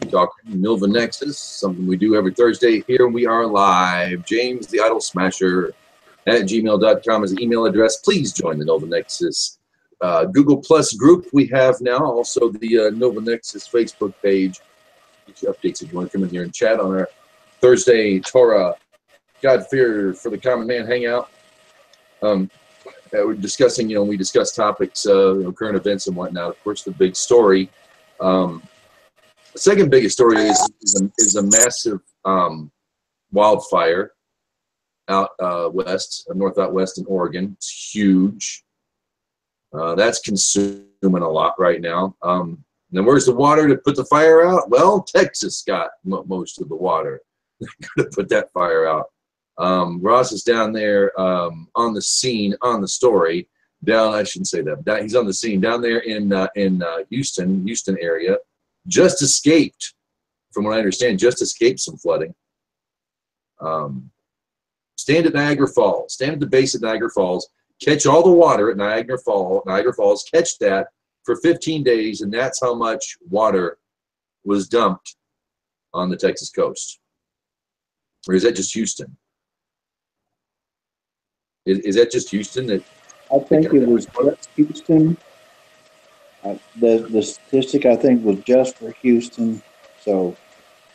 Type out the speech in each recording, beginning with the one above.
Talking Nilvah Nexus, something we do every Thursday. Here we are live. James the Idol Smasher at gmail.com is the email address. Please join the Nilvah Nexus Google Plus group we have now. Also the Nilvah Nexus Facebook page. Get you updates if you want to come in here and chat on our Thursday Torah God Fear for the Common Man hangout. We're discussing, we discuss topics, current events and whatnot. Of course, the big story. The second biggest story is a massive wildfire out west, north out west in Oregon. It's huge. That's consuming a lot right now. Then where's the water to put the fire out? Well, Texas got most of the water to put that fire out. Ross is down there on the scene, on the story. I shouldn't say that. He's on the scene down there in Houston area. Just escaped, from what I understand, some flooding. Stand at Niagara Falls. Stand at the base of Niagara Falls. Catch all the water at Niagara Falls. Catch that for 15 days, and that's how much water was dumped on the Texas coast. Or is that just Houston? Is that just Houston? I think it was just Houston. The statistic, I think, was just for Houston. So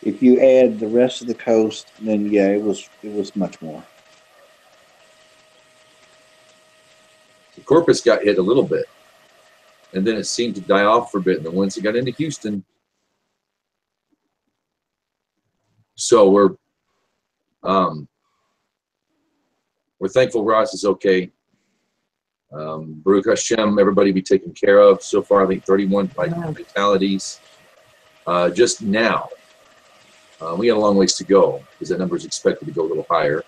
if you add the rest of the coast, then yeah, it was much more. The Corpus got hit a little bit, and then it seemed to die off for a bit. And then once it got into Houston, so we're thankful Ross is okay. Baruch Hashem, everybody be taken care of. So far, I think 31 fatalities. Just now, we got a long ways to go because that number is expected to go a little higher.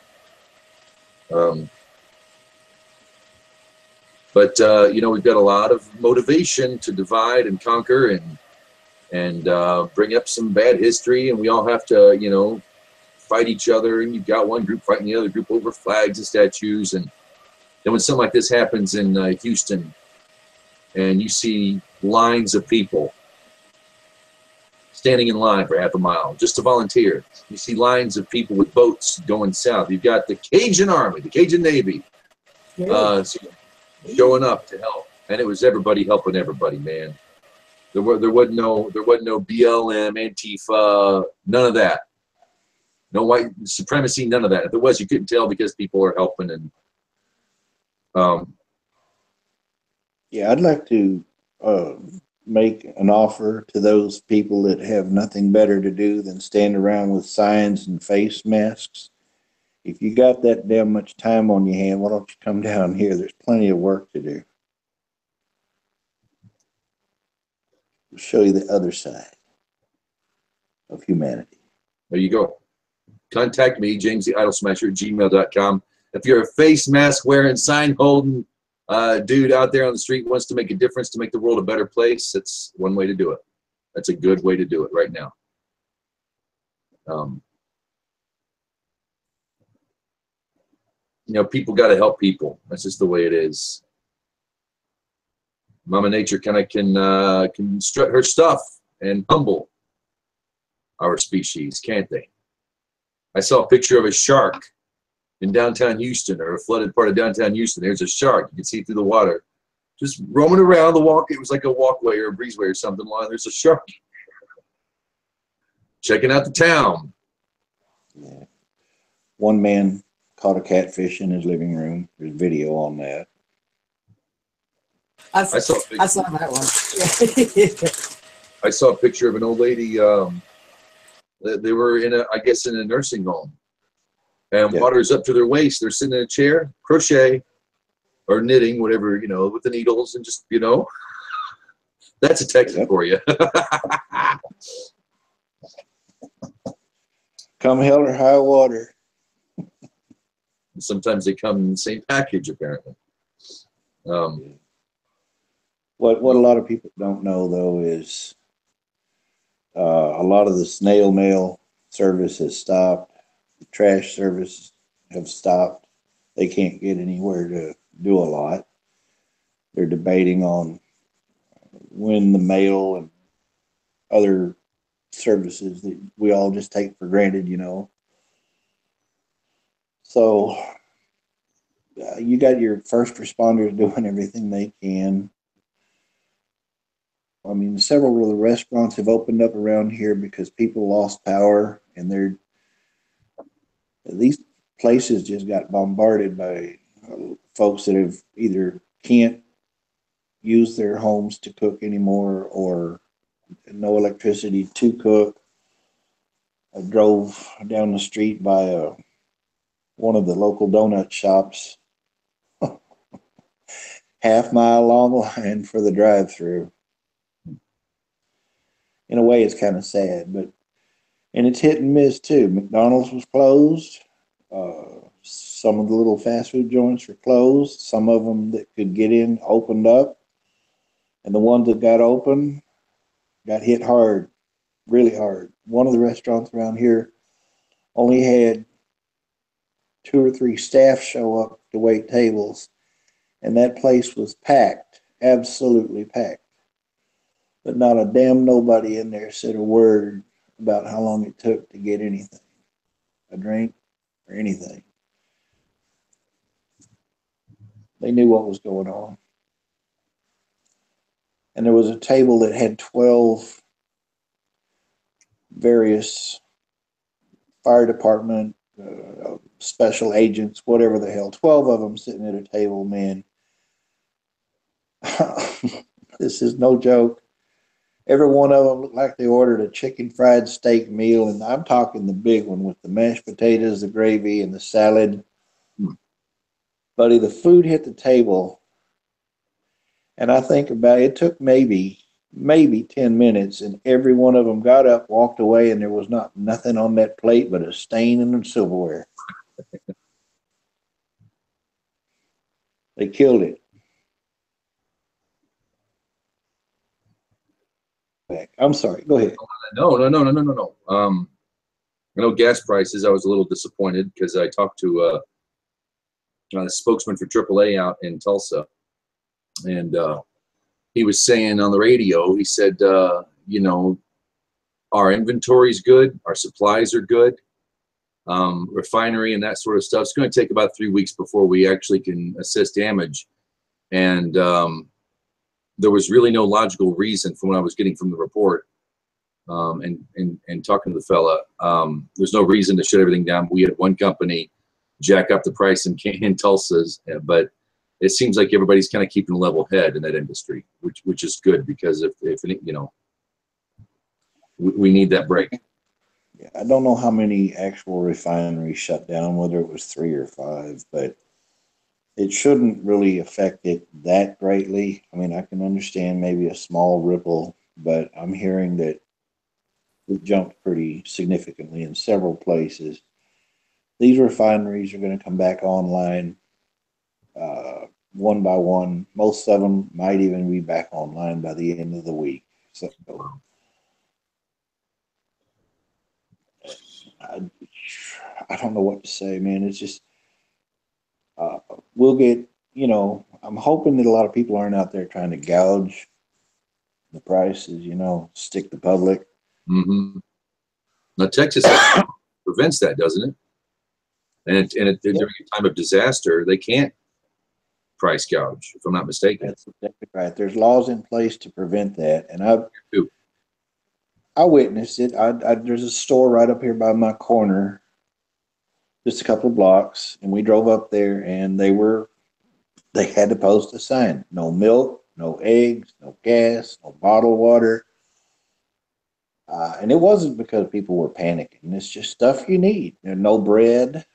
But we've got a lot of motivation to divide and conquer and bring up some bad history, and we all have to, fight each other. And you've got one group fighting the other group over flags and statues, and then when something like this happens in Houston, and you see lines of people standing in line for half a mile just to volunteer, you see lines of people with boats going south. You've got the Cajun Army, the Cajun Navy, showing up to help, and it was everybody helping everybody, man. There wasn't no BLM, Antifa, none of that. No white supremacy, none of that. If there was, you couldn't tell because people are helping. And yeah, I'd like to make an offer to those people that have nothing better to do than stand around with signs and face masks. If you got that damn much time on your hand, why don't you come down here? There's plenty of work to do. We'll show you the other side of humanity. There you go. Contact me, James the Idol Smasher at gmail.com. If you're a face mask wearing, sign holding dude out there on the street wants to make a difference to make the world a better place, that's one way to do it. That's a good way to do it right now. People got to help people. That's just the way it is. Mama Nature kind of can strut her stuff and humble our species, can't they? I saw a picture of a shark in downtown Houston, or a flooded part of downtown Houston. There's a shark. You can see through the water. Just roaming around the walk. It was like a walkway or a breezeway or something. There's a shark. Checking out the town. Yeah. One man caught a catfish in his living room. There's video on that. I saw that one. I saw a picture of an old lady. They were in a nursing home, and water's up to their waist. They're sitting in a chair, crochet or knitting, whatever, with the needles, and just, that's a Texan for you. Come hell or high water. Sometimes they come in the same package, apparently. What a lot of people don't know, though, is a lot of the snail mail service has stopped. The trash service have stopped. They can't get anywhere to do a lot. They're debating on when the mail and other services that we all just take for granted, you know. So you got your first responders doing everything they can. I mean, several of the restaurants have opened up around here because people lost power, and these places just got bombarded by folks that have either can't use their homes to cook anymore or no electricity to cook. I drove down the street by one of the local donut shops, half-mile long line for the drive-through. In a way, it's kind of sad, but and it's hit and miss too. McDonald's was closed. Some of the little fast food joints were closed. Some of them that could get in opened up, and the ones that got open got hit hard, really hard. One of the restaurants around here only had 2 or 3 staff show up to wait tables, and that place was packed, absolutely packed. But not a damn nobody in there said a word about how long it took to get anything, a drink or anything. They knew what was going on. And there was a table that had 12 various fire department, special agents, whatever the hell, 12 of them sitting at a table, man. This is no joke. Every one of them looked like they ordered a chicken fried steak meal, and I'm talking the big one with the mashed potatoes, the gravy, and the salad. Buddy, the food hit the table, and I think about it, it took maybe 10 minutes, and every one of them got up, walked away, and there was nothing on that plate but a stain in the silverware. They killed it. I'm sorry. Go ahead. No. I know gas prices. I was a little disappointed because I talked to a spokesman for AAA out in Tulsa, and he was saying on the radio, he said, you know, our inventory's good, our supplies are good, refinery and that sort of stuff. It's going to take about 3 weeks before we actually can assess damage. And there was really no logical reason from what I was getting from the report and talking to the fella. There's no reason to shut everything down. We had one company jack up the price in Tulsa's, but it seems like everybody's kind of keeping a level head in that industry, which is good, because if you know, we need that break. Yeah, I don't know how many actual refineries shut down, whether it was 3 or 5, but it shouldn't really affect it that greatly. I mean, I can understand maybe a small ripple, but I'm hearing that it jumped pretty significantly in several places. These refineries are going to come back online one by one. Most of them might even be back online by the end of the week. So I don't know what to say, man. It's just we'll get, you know, I'm hoping that a lot of people aren't out there trying to gouge the prices, you know, stick the public. Mm-hmm. Now, Texas prevents that, doesn't it? And during a time of disaster, they can't price gouge, if I'm not mistaken. That's exactly right. There's laws in place to prevent that, and I witnessed it. There's a store right up here by my corner, just a couple of blocks, and we drove up there, and they had to post a sign: no milk, no eggs, no gas, no bottled water. And it wasn't because people were panicking. It's just stuff you need. There's no bread.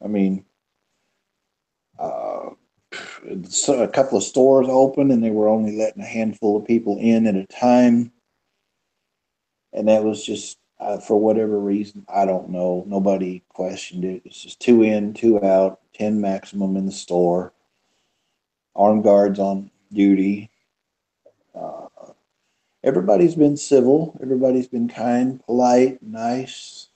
I mean, so a couple of stores open, and they were only letting a handful of people in at a time. And that was just, for whatever reason, I don't know. Nobody questioned it. It's just 2 in, 2 out, 10 maximum in the store. Armed guards on duty. Everybody's been civil. Everybody's been kind, polite, nice.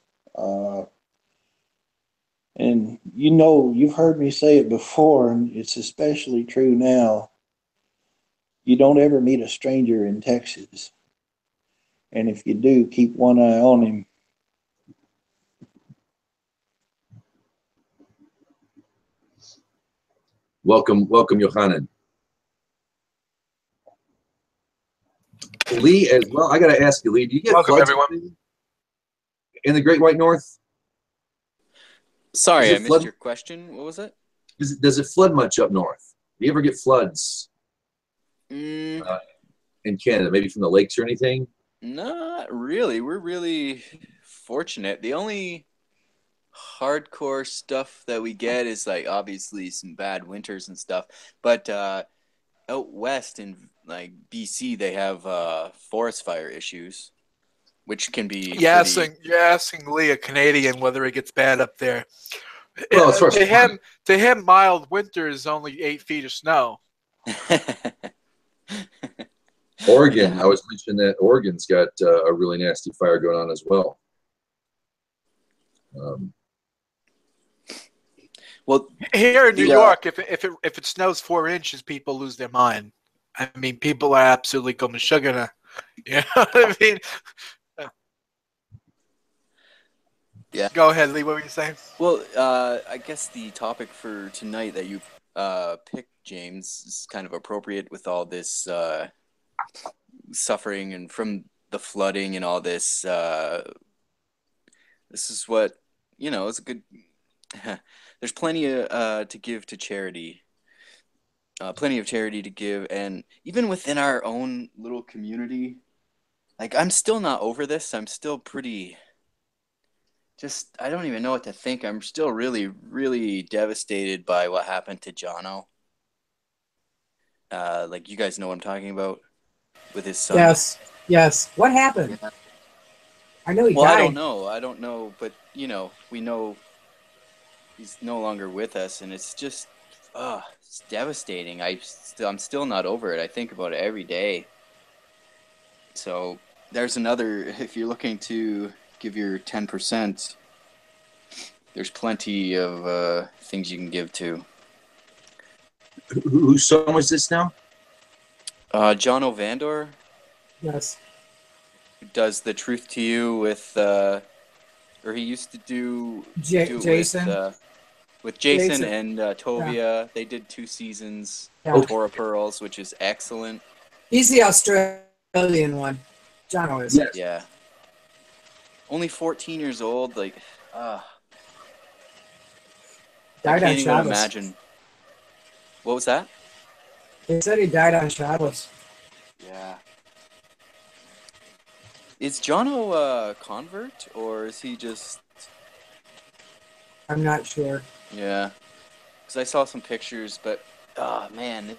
And you know, you've heard me say it before, and it's especially true now. You don't ever meet a stranger in Texas. And if you do, keep one eye on him. Welcome, Yohanan. Lee, as well, I got to ask you, Lee, do you get Welcome, floods everyone. in the Great White North? Sorry, I missed your question. What was it? Does it flood much up north? Do you ever get floods Mm, in Canada, maybe from the lakes or anything? not really. We're really fortunate. The only hardcore stuff that we get is like obviously some bad winters and stuff. But out west in like BC, they have forest fire issues, which can be You're asking Lee, a Canadian, whether it gets bad up there. Well, as far as To him, mild winter is only 8 feet of snow. Oregon, I was mentioning that Oregon's got a really nasty fire going on as well. Well, here in New York, if it snows 4 inches, people lose their mind. I mean, people are absolutely going sugar. You know what I mean? Yeah. Go ahead, Lee. What were you saying? Well, I guess the topic for tonight that you picked, James, is kind of appropriate with all this suffering and from the flooding and all this. This is what, it's a good. There's plenty to give to charity. Plenty of charity to give, and even within our own little community, like I'm still not over this. I'm still pretty. I don't even know what to think. I'm still really, really devastated by what happened to Jono. Like you guys know what I'm talking about with his son. Yes. What happened? Yeah. I know he died. I don't know, but we know he's no longer with us, and it's just, it's devastating. I'm still not over it. I think about it every day. So there's another. If you're looking to give your 10%, there's plenty of things you can give to. Whose song was this now? John O'Vandor. Yes. Who does The Truth to You with, or he used to do Jason. with Jason and Tovia. Yeah. They did 2 seasons. Yeah. Torah Pearls, which is excellent. He's the Australian one. John is. Yes. Yeah. Only 14 years old. Like, I can't even imagine. What was that? They said he died on Shabbos. Yeah. Is Jono a convert, or is he just... I'm not sure. Yeah. Because I saw some pictures, but, man,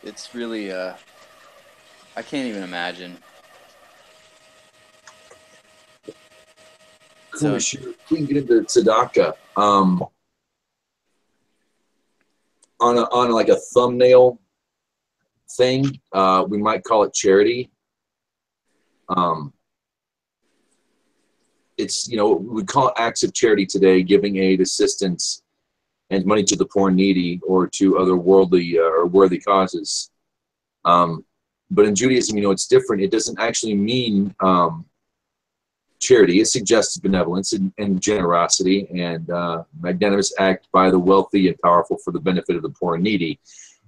it's really, I can't even imagine. So we can get into Tzedakah. On like a thumbnail thing, we might call it charity. It's, we call it acts of charity today, giving aid, assistance, and money to the poor and needy, or to other worldly or worthy causes. But in Judaism, it's different. It doesn't actually mean charity. It suggests benevolence and generosity and magnanimous act by the wealthy and powerful for the benefit of the poor and needy.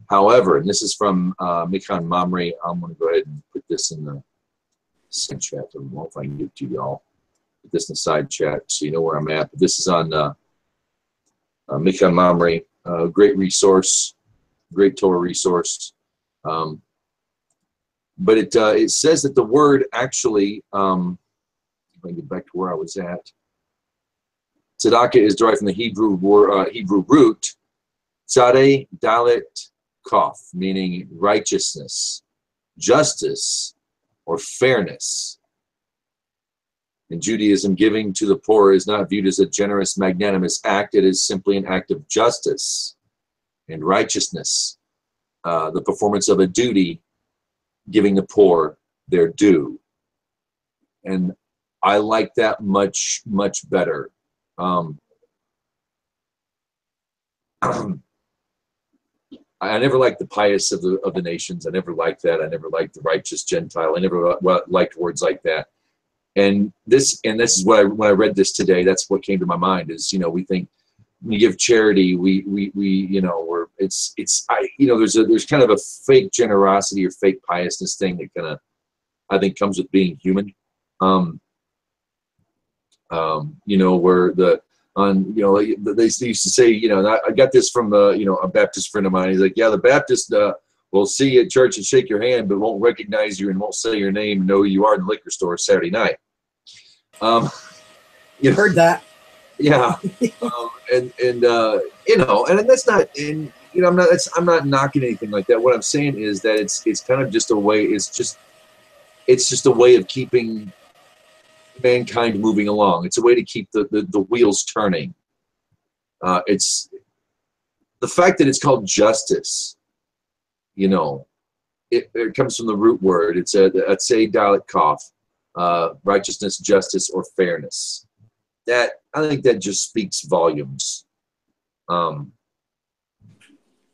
However, and this is from Michan Mamre. I'm going to go ahead and put this in the side chat. I don't know if I can get it to y'all. Put this in the side chat so you know where I'm at. But this is on Michan Mamre, great resource, great Torah resource. But it says that the word actually, if I can get back to where I was at, Tzedakah is derived from the Hebrew root, tzadeh dalet kaf, meaning righteousness, justice, or fairness. In Judaism, giving to the poor is not viewed as a generous, magnanimous act. It is simply an act of justice and righteousness, the performance of a duty, giving the poor their due. And I like that much, much better. I never liked the pious of the nations. I never liked that. I never liked the righteous Gentile. I never liked words like that. And this is what when I read this today, that's what came to my mind is, we think when you give charity, we there's kind of a fake generosity or fake piousness thing that kind of, I think, comes with being human. Where they used to say, I got this from a Baptist friend of mine. He's like, yeah, the Baptist will see you at church and shake your hand, but won't recognize you and won't say your name and know who you are in the liquor store Saturday night. Heard that. Yeah. And that's not, and I'm not knocking anything like that. What I'm saying is that it's kind of just a way, it's just a way of keeping mankind moving along. It's a way to keep the wheels turning. It's the fact that it's called justice. It comes from the root word. It's a tzedakah kof, righteousness, justice, or fairness. That, I think, that just speaks volumes. You're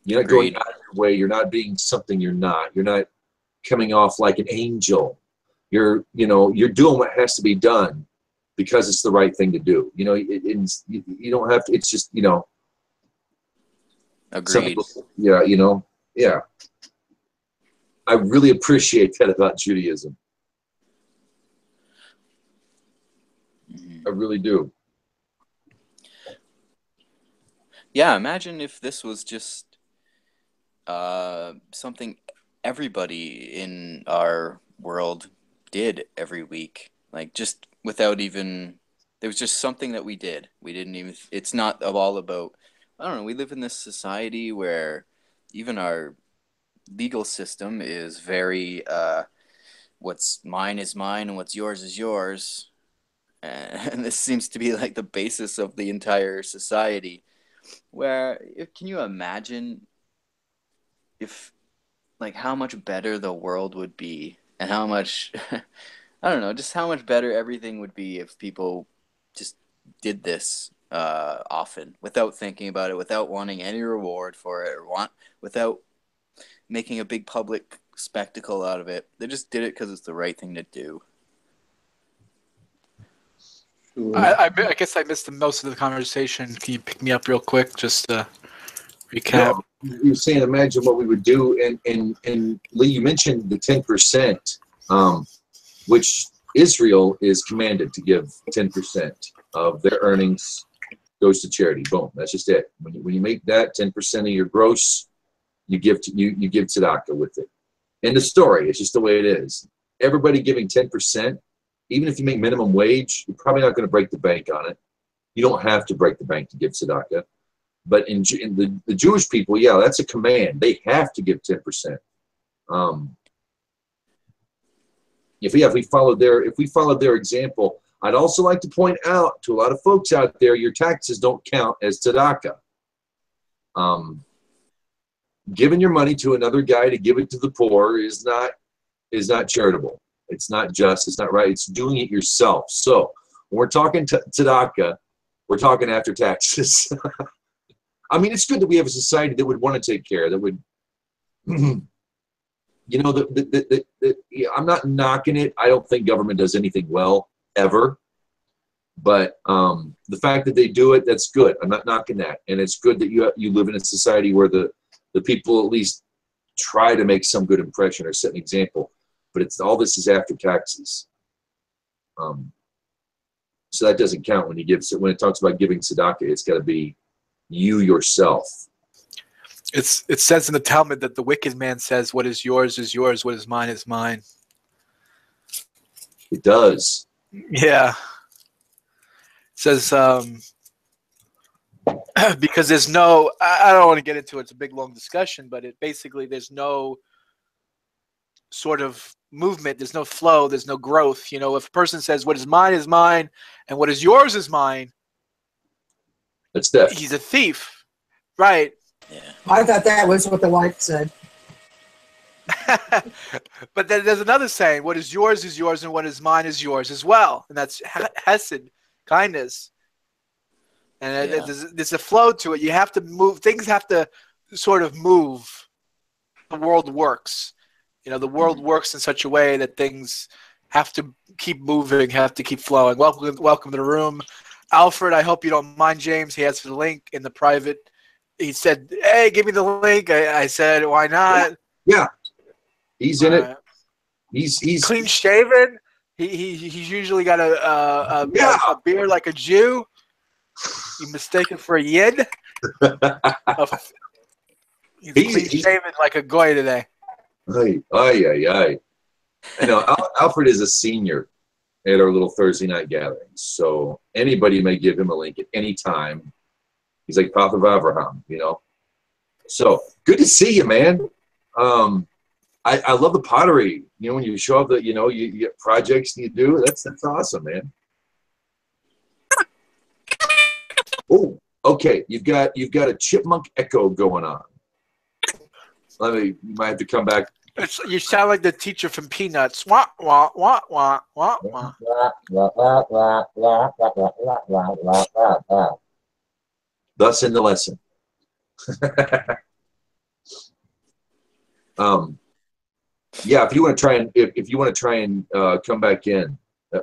not going out of your way. You're not being something you're not. You're not coming off like an angel. You're doing what has to be done because it's the right thing to do. You don't have to. It's just, Agreed. Yeah. I really appreciate that about Judaism. I really do. Yeah, imagine if this was just something everybody in our world did every week. Like, just without even, there was just something that we did. We didn't even, it's not all about, I don't know, we live in this society where even our legal system is very, what's mine is mine and what's yours is yours. And this seems to be like the basis of the entire society. Where, can you imagine if, like, how much better the world would be and how much, I don't know, just how much better everything would be if people just did this often without thinking about it, without wanting any reward for it, or without making a big public spectacle out of it. They just did it because it's the right thing to do. I guess I missed most of the conversation. Can you pick me up real quick, just to recap? No, you were saying, imagine what we would do, and Lee, you mentioned the 10%, which Israel is commanded to give 10% of their earnings goes to charity. Boom, that's just it. When you make that 10% of your gross, you give tzedakah with it. End of story. It's just the way it is. Everybody giving 10%. Even if you make minimum wage, you're probably not going to break the bank on it. You don't have to break the bank to give tzedakah. But in the Jewish people, yeah, that's a command. They have to give 10%. If we followed their example, I'd also like to point out to a lot of folks out there, your taxes don't count as tzedakah. Giving your money to another guy to give it to the poor is not charitable. It's not just. It's not right. It's doing it yourself. So when we're talking tzedakah, we're talking after taxes. I mean, it's good that we have a society that would want to take care, that would, I'm not knocking it. I don't think government does anything well, ever. But the fact that they do it, that's good. I'm not knocking that. And it's good that you live in a society where the people at least try to make some good impression or set an example. But all this is after taxes. So that doesn't count when when it talks about giving tzedakah. It's got to be you yourself. It says in the Talmud that the wicked man says, "What is yours, what is mine is mine." It does. Yeah. It says because there's no. I don't want to get into it. It's a big long discussion, but there's no sort of movement, there's no flow, there's no growth. If a person says what is mine and what is yours is mine, that's theft. He's a thief, right? Yeah. I thought that was what the wife said. But then there's another saying, what is yours and what is mine is yours as well, and that's hesed, kindness. And there's a flow to it. You have to move, things have to sort of move. The world works. The world works in such a way that things have to keep moving, have to keep flowing. Welcome to the room. Alfred, I hope you don't mind, James. He has the link in the private. He said, hey, give me the link. I said, why not? Yeah. He's in it. He's clean shaven. He's usually got a beard like a Jew. You mistake it for a Yid. He's clean shaven like a goy today. I know Alfred is a senior at our little Thursday night gatherings, so anybody may give him a link at any time. He's like Path of Abraham, you know. So good to see you, man. I love the pottery. You know, when you show up that you get projects you do. That's awesome, man. Oh, okay. You've got a chipmunk echo going on. You might have to come back. You sound like the teacher from Peanuts. Wah wah wah wah wah wah. Thus in the lesson. Yeah, if you want to try and come back in,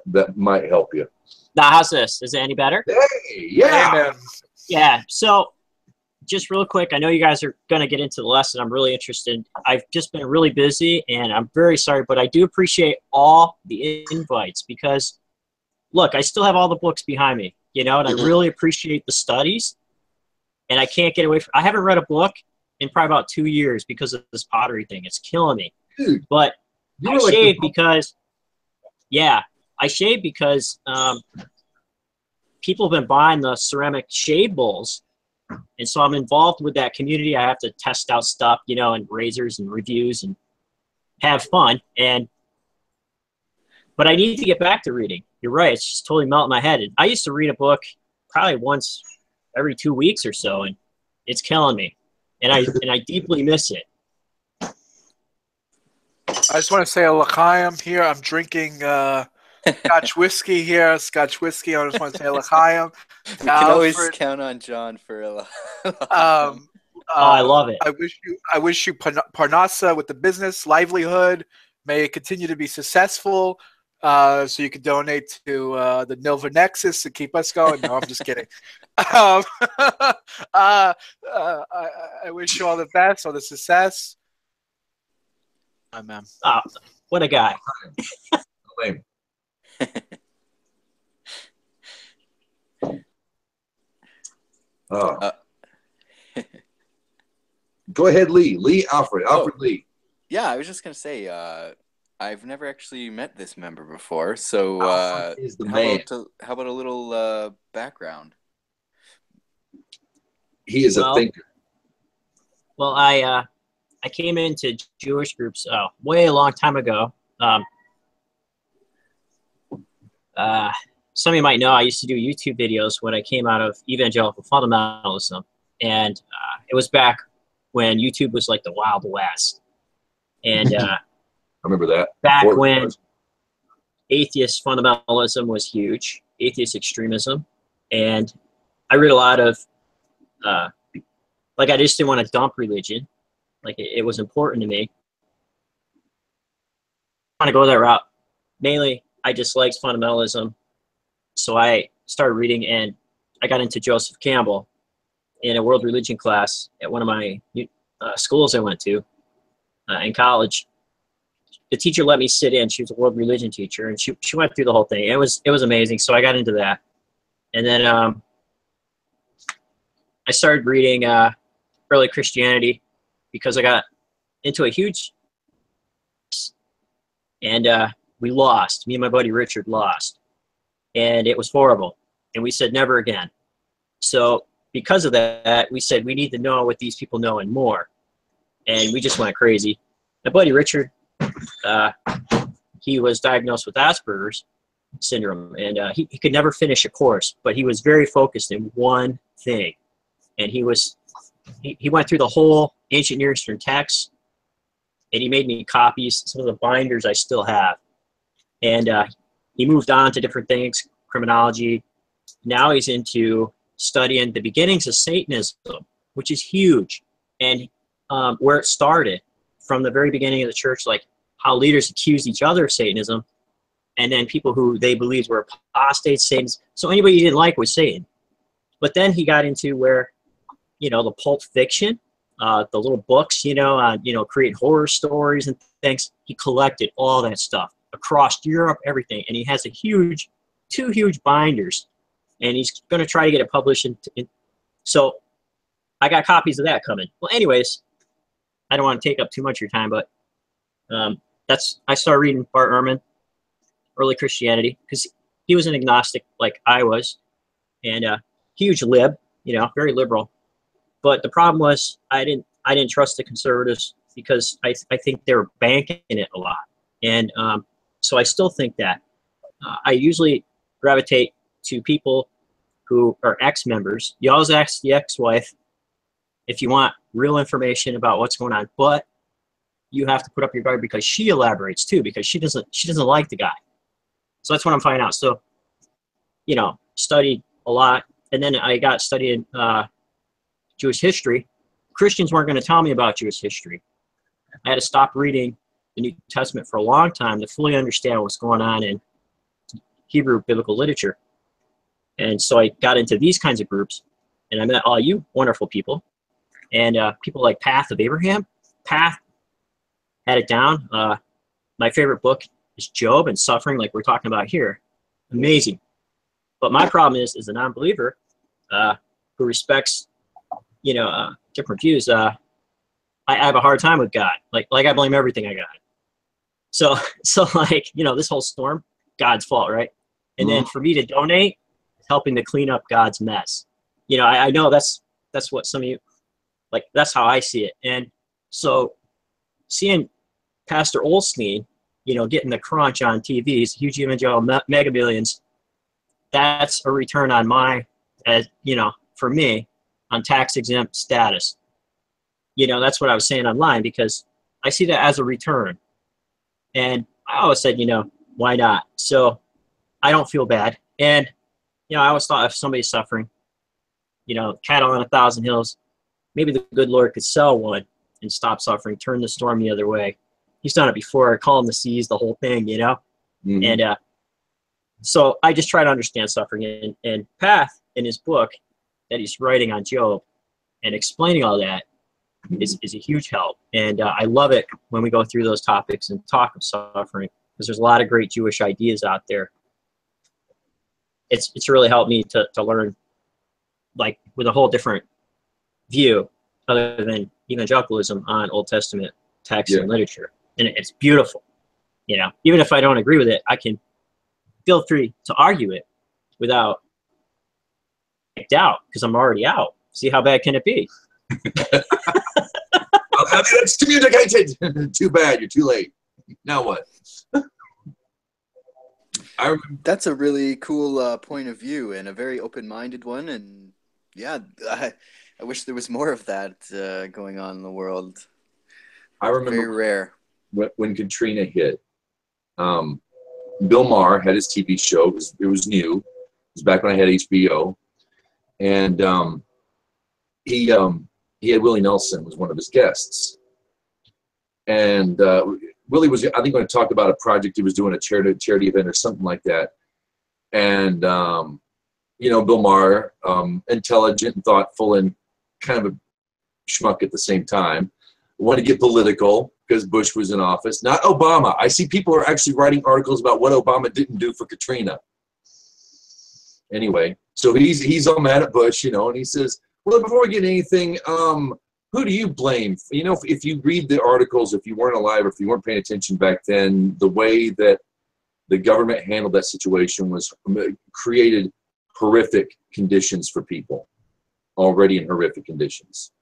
that might help you. Now, how's this? Is it any better? Hey, yeah. Amen. Yeah. So, just real quick, I know you guys are going to get into the lesson. I'm really interested. I've just been really busy, and I'm very sorry, but I do appreciate all the invites because, look, I still have all the books behind me, and I really appreciate the studies, and I can't get away from. I haven't read a book in probably about 2 years because of this pottery thing. It's killing me. Dude, but I shaved because, people have been buying the ceramic shave bowls. And so I'm involved with that community. I have to test out stuff, and razors and reviews and have fun. But I need to get back to reading. You're right. It's just totally melting my head. And I used to read a book probably once every 2 weeks or so, and it's killing me. And I deeply miss it. I just want to say a l'chaim here. I'm drinking Scotch whiskey here. Scotch whiskey. I just want to say a l'chaim. You can always count on John for a l'chaim. I love it. I wish you parnasa with the business, livelihood. May it continue to be successful. So you can donate to the Nilvah Nexus to keep us going. No, I'm just kidding. I wish you all the best, all the success. Amen. Oh, what a guy. Go ahead, Lee. Alfred Lee. Yeah, I was just gonna say, I've never actually met this member before, so is the man. How about a little background? He is a thinker. Well, I came into Jewish groups way a long time ago. Some of you might know I used to do YouTube videos when I came out of evangelical fundamentalism, and it was back when YouTube was like the Wild West. And I remember that. Back when atheist fundamentalism was huge, atheist extremism, and I read a lot of, I just didn't want to dump religion. Like it was important to me. I want to go that route. Mainly, I disliked fundamentalism, so I started reading, and I got into Joseph Campbell in a world religion class at one of my schools I went to in college. The teacher let me sit in. She was a world religion teacher, and she went through the whole thing. It was amazing. So I got into that, and then I started reading early Christianity because I got into a huge, and we lost. Me and my buddy Richard lost, and it was horrible. And we said never again. So because of that, we said we need to know what these people know and more. And we just went crazy. My buddy Richard, he was diagnosed with Asperger's syndrome, and he could never finish a course, but he was very focused in one thing. And he went through the whole ancient Near Eastern text, and he made me copies, some of the binders I still have. And he moved on to different things, criminology. Now he's into studying the beginnings of Satanism, which is huge. And where it started from the very beginning of the church, like how leaders accused each other of Satanism, and then people who they believed were apostates, Satans. So anybody he didn't like was Satan. But then he got into where, you know, the pulp fiction, the little books, you know, create horror stories and things. He collected all that stuff across Europe, everything, and he has two huge binders, and he's going to try to get it published. So I got copies of that coming. Well, anyways, I don't want to take up too much of your time, but I started reading Bart Ehrman, Early Christianity, because he was an agnostic like I was, and huge lib, you know, very liberal. But the problem was I didn't trust the conservatives because I think they were banking it a lot, and so I still think that I usually gravitate to people who are ex-members. You always ask the ex-wife if you want real information about what's going on, but you have to put up your guard because she elaborates too, because she doesn't like the guy. So that's what I'm finding out. So, you know, studied a lot, and then I got studying Jewish history. Christians weren't going to tell me about Jewish history. I had to stop reading the New Testament for a long time to fully understand what's going on in Hebrew biblical literature. And so I got into these kinds of groups, and I met all you wonderful people, and people like Path of Abraham. Path had it down. My favorite book is Job and Suffering, like we're talking about here. Amazing. But my problem is a non-believer who respects, you know, different views. I have a hard time with God. Like I blame everything on God. So like, you know, this whole storm, God's fault, right? And then for me to donate, helping to clean up God's mess. You know, I know that's what some of you, like, that's how I see it. And so seeing Pastor Olstein, you know, getting the crunch on TV, he's a huge evangelical mega millions, that's a return on my, you know, for me, on tax exempt status. You know, that's what I was saying online, because I see that as a return. And I always said, you know, why not? So I don't feel bad. And, you know, I always thought if somebody's suffering, you know, cattle on 1,000 hills, maybe the good Lord could sell one and stop suffering, turn the storm the other way. He's done it before, calm the seas, the whole thing, you know? And so I just try to understand suffering. And Path, in his book that he's writing on Job and explaining all that, is a huge help. And I love it when we go through those topics and talk of suffering, because there's a lot of great Jewish ideas out there. It's really helped me to learn, like, with a whole different view other than evangelicalism on Old Testament text and literature. And it's beautiful. You know, even if I don't agree with it, I can feel free to argue it without doubt, because I'm already out. See, how bad can it be? That's communicated. Too bad. You're too late. Now what? That's a really cool point of view, and a very open-minded one. And yeah, I wish there was more of that going on in the world. I remember very rare. When Katrina hit. Bill Maher had his TV show. It was new. It was back when I had HBO, and he had Willie Nelson was one of his guests, and Willie was, I think, going to talk about a project he was doing, a charity event or something like that. And you know, Bill Maher, intelligent and thoughtful and kind of a schmuck at the same time, wanted to get political because Bush was in office, not Obama. I see people are actually writing articles about what Obama didn't do for Katrina. Anyway, so he's all mad at Bush, you know, and he says, well, before we get anything, who do you blame? You know, if you read the articles, if you weren't alive or if you weren't paying attention back then, the way that the government handled that situation was created horrific conditions for people, already in horrific conditions.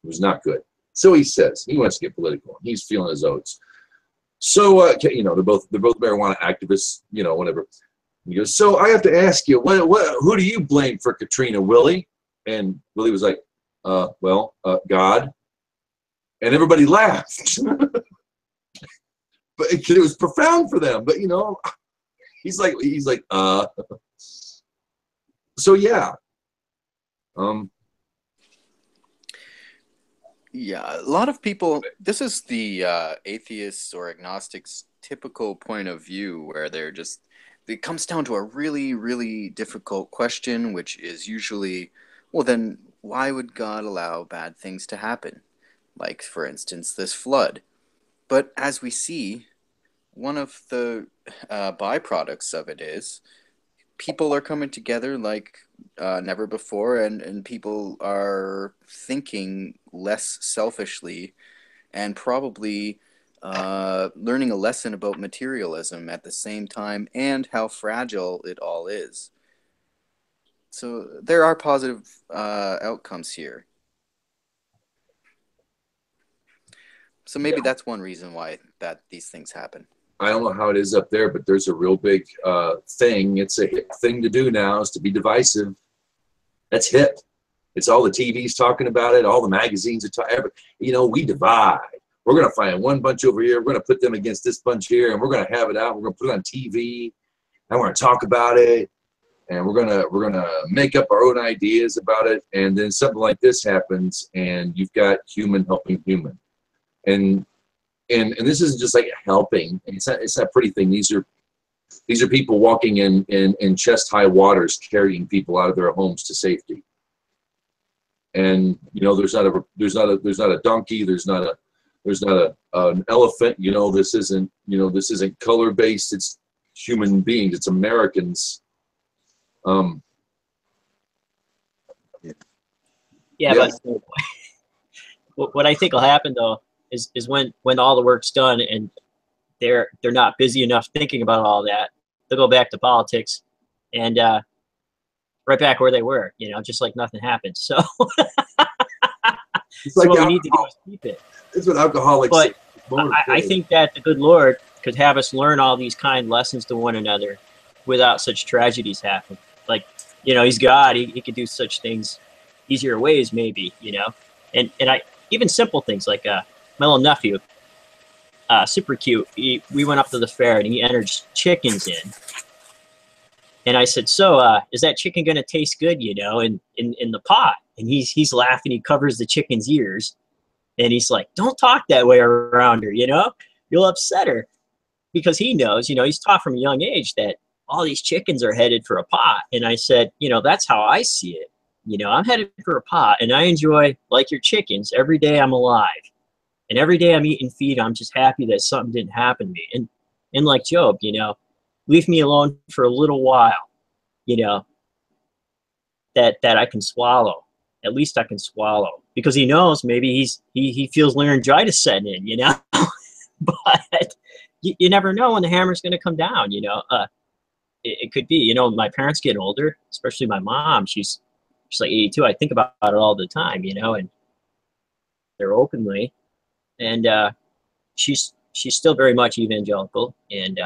It was not good. So he says he wants to get political. He's feeling his oats. So you know, they're both marijuana activists, you know, whatever. He goes, so I have to ask you, who do you blame for Katrina, Willie? And Willie was like, God. And everybody laughed. But it was profound for them. But you know, he's like, so yeah. Yeah, a lot of people, this is the atheists or agnostics typical point of view where they're just, it comes down to a really, really difficult question, which is usually, well, then why would God allow bad things to happen? Like, for instance, this flood. But as we see, one of the byproducts of it is people are coming together like never before, and people are thinking less selfishly and probably learning a lesson about materialism at the same time and how fragile it all is. So there are positive outcomes here. So maybe that's one reason why these things happen. I don't know how it is up there, but there's a real big thing. It's a hip thing to do now, is to be divisive. That's hip. It's all the TV's talking about it. All the magazines are talking. You know, we divide. We're going to find one bunch over here. We're going to put them against this bunch here, and we're going to have it out. We're going to put it on TV, and we're going to talk about it, and we're going to make up our own ideas about it. And then something like this happens, and you've got human helping human, and this isn't just like helping. It's not a pretty thing. These are people walking in chest high waters, carrying people out of their homes to safety. And you know, there's not a donkey. There's not an elephant. You know, this isn't color based. It's human beings. It's Americans. Yeah, but what I think will happen though is when all the work's done and they're not busy enough thinking about all that, they'll go back to politics and right back where they were, you know, just like nothing happened. So it's like what we need to do is keep it. It's what alcoholics. But I think that the good Lord could have us learn all these kind lessons to one another without such tragedies happen. Like, you know, he's God. He could do such things easier ways, maybe, you know. And I even simple things like my little nephew, super cute. We went up to the fair and he entered chickens in. And I said, so is that chicken going to taste good, you know, in the pot? And he's laughing. He covers the chicken's ears. And he's like, don't talk that way around her, you know. You'll upset her. Because he knows, you know, he's taught from a young age that all these chickens are headed for a pot. And I said, you know, that's how I see it. You know, I'm headed for a pot. And I enjoy, like your chickens, every day I'm alive. And every day I'm eating feed, I'm just happy that something didn't happen to me. And like Job, you know, leave me alone for a little while, you know, that I can swallow. At least I can swallow. Because he knows maybe he feels laryngitis setting in, you know. But you never know when the hammer's going to come down, you know. It could be, you know, my parents getting older, especially my mom. She's like 82. I think about it all the time, you know, and they're openly. And she's still very much evangelical, and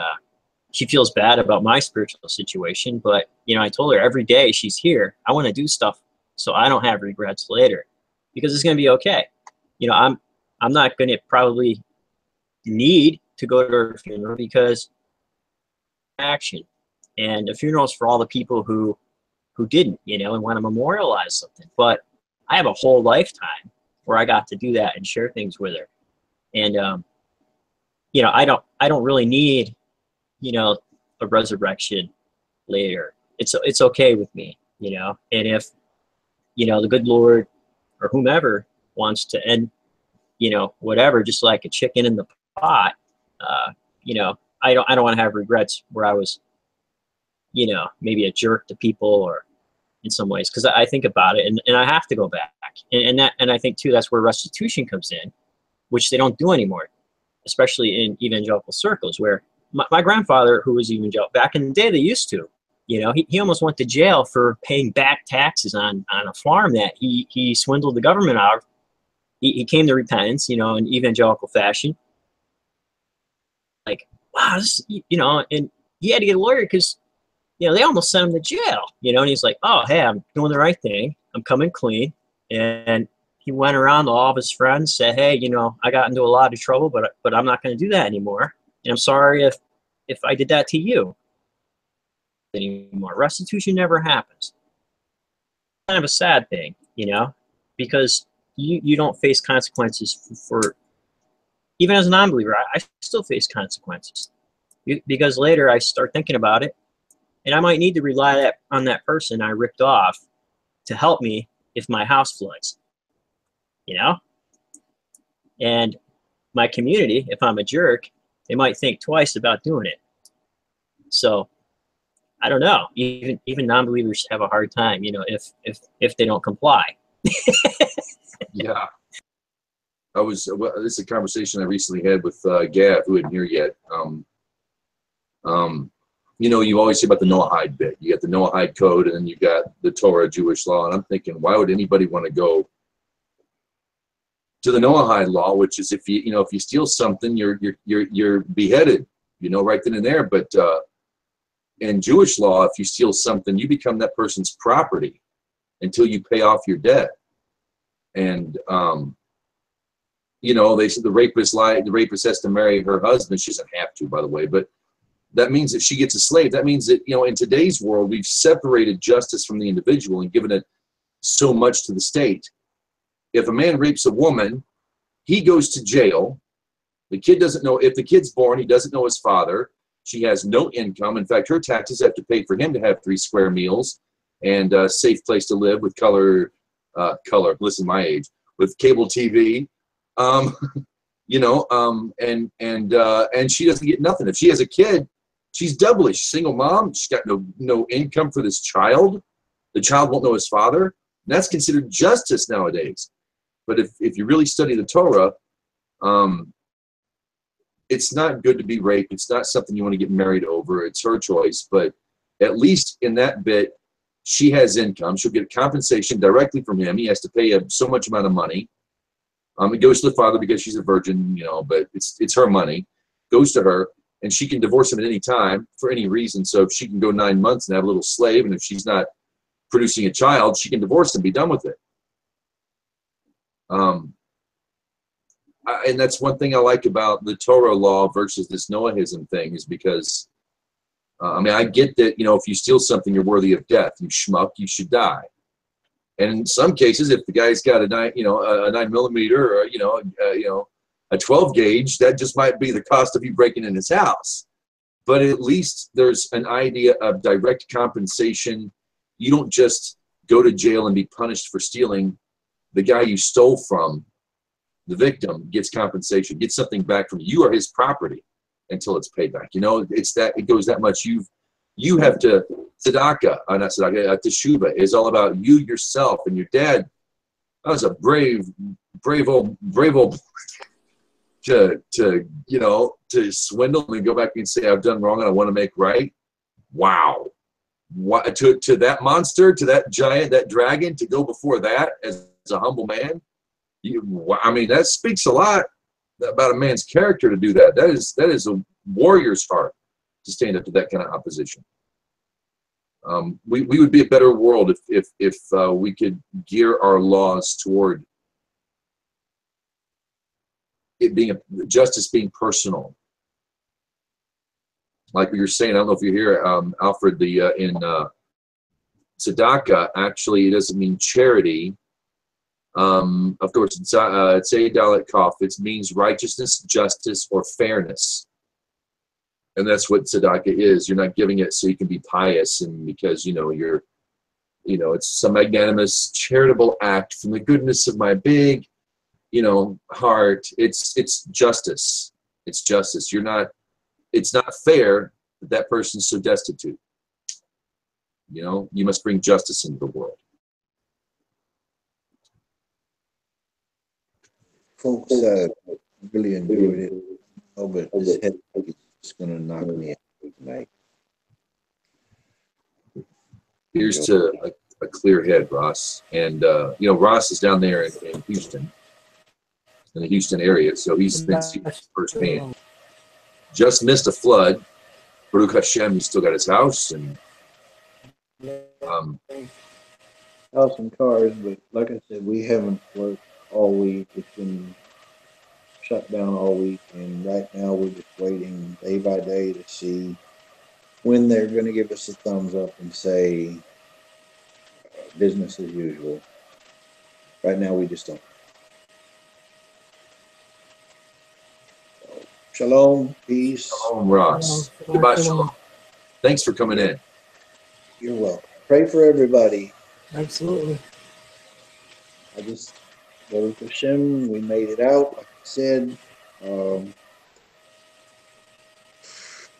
she feels bad about my spiritual situation. But, you know, I told her every day she's here, I want to do stuff so I don't have regrets later, because it's going to be okay. You know, I'm not going to probably need to go to her funeral because action, and a funeral is for all the people who didn't, you know, and want to memorialize something. But I have a whole lifetime where I got to do that and share things with her. And you know, I don't really need, you know, a resurrection later. It's okay with me, you know. And if, you know, the good Lord or whomever wants to end, you know, whatever, just like a chicken in the pot, you know, I don't want to have regrets where I was, you know, maybe a jerk to people or in some ways, because I think about it and I have to go back. And I think too, that's where restitution comes in, which they don't do anymore, especially in evangelical circles, where my grandfather, who was evangelical, back in the day, they used to, you know, he almost went to jail for paying back taxes on a farm that he swindled the government out of. He came to repentance, you know, in evangelical fashion. Like, wow, this, you know, and he had to get a lawyer because, you know, they almost sent him to jail, you know, and he's like, oh, hey, I'm doing the right thing. I'm coming clean. And he went around to all of his friends, said, hey, you know, I got into a lot of trouble, but I'm not going to do that anymore. And I'm sorry if I did that to you anymore. Restitution never happens. Kind of a sad thing, you know, because you don't face consequences for even as a non-believer, I still face consequences because later I start thinking about it, and I might need to rely on that person I ripped off to help me if my house floods, you know? And my community, if I'm a jerk, they might think twice about doing it. So I don't know. Even non-believers have a hard time, you know, if they don't comply. Yeah. This is a conversation I recently had with Gav, who isn't here yet. You know, you always hear about the Noahide bit. You got the Noahide code, and then you got the Torah, Jewish law. And I'm thinking, why would anybody want to go to the Noahide law, which is if you steal something, you're beheaded, you know, right then and there. But in Jewish law, if you steal something, you become that person's property until you pay off your debt. And you know, they said the rapist has to marry her husband. She doesn't have to, by the way, but that means that she gets a slave. That means that, you know, in today's world, we've separated justice from the individual and given it so much to the state. If a man rapes a woman, he goes to jail. The kid doesn't know, if the kid's born, he doesn't know his father. She has no income. In fact, her taxes have to pay for him to have 3 square meals and a safe place to live with color, listen, my age, with cable TV. You know, and she doesn't get nothing. If she has a kid, she's doubly. She's a single mom. She's got no income for this child. The child won't know his father. That's considered justice nowadays. But if you really study the Torah, it's not good to be raped. It's not something you want to get married over. It's her choice. But at least in that bit, she has income. She'll get compensation directly from him. He has to pay so much amount of money. It goes to the father because she's a virgin, you know, but it's her money. Goes to her, and she can divorce him at any time for any reason. So if she can go 9 months and have a little slave, and if she's not producing a child, she can divorce him, be done with it. And that's one thing I like about the Torah law versus this Noahism thing, is because, I mean, I get that, you know, if you steal something, you're worthy of death. You schmuck, you should die. And in some cases, if the guy's got a 9mm or a 12 gauge, that just might be the cost of you breaking in his house. But at least there's an idea of direct compensation. You don't just go to jail and be punished for stealing. The guy you stole from, the victim, gets compensation, gets something back from you. You are his property until it's paid back. You know, it goes that much. You have to, Tzedakah, not Tzedakah, Teshuvah is all about you yourself. And your dad, that was a brave old to swindle and go back and say, I've done wrong and I want to make right. Wow. What, to that monster, to that giant, that dragon, to go before that as a humble man. I mean, that speaks a lot about a man's character to do that. That is a warrior's heart to stand up to that kind of opposition. We would be a better world if we could gear our laws toward it being justice being personal. Like what you're saying, I don't know if you're here, Alfred. In Tzedakah, actually, it doesn't mean charity. Of course, it's a Dalet Kaf. It means righteousness, justice, or fairness. And that's what Tzedakah is. You're not giving it so you can be pious and because, it's some magnanimous charitable act from the goodness of my big, heart. It's justice. It's justice. It's not fair that that person's so destitute. You must bring justice into the world. Folks, really enjoyed it. Oh, but this head is going to knock me out tonight. Here's to a clear head, Ross. And, Ross is down there in Houston, in the Houston area, so he's been seeing this firsthand. Just missed a flood. Baruch Hashem, he's still got his house. And house and cars, but like I said, we haven't worked all week. It's been shut down all week, and right now we're just waiting day by day to see when they're going to give us a thumbs up and say business as usual. Right now we just don't. Shalom, peace. Shalom, Ross. Goodbye, shalom. Thanks for coming in. You're welcome. Pray for everybody. Absolutely. I just, Baruch Hashem, we made it out, like I said.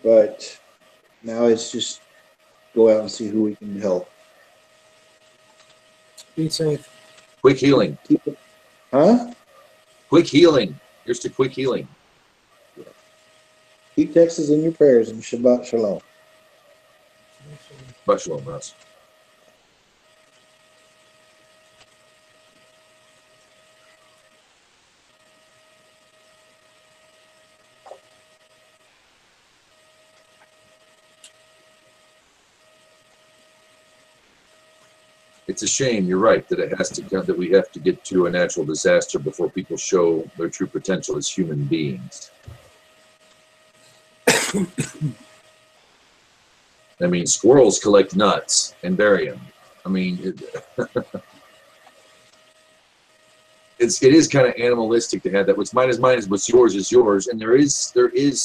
But now it's just go out and see who we can help. Be safe. Quick healing. Keep it, huh? Quick healing. Here's to quick healing. Keep Texas in your prayers and Shabbat Shalom. Shabbat shalom, Ross. It's a shame, you're right, that it has to come, that we have to get to a natural disaster before people show their true potential as human beings. I mean, squirrels collect nuts and bury them. I mean, it is kind of animalistic to have that. What's mine is mine, is what's yours is yours, and there is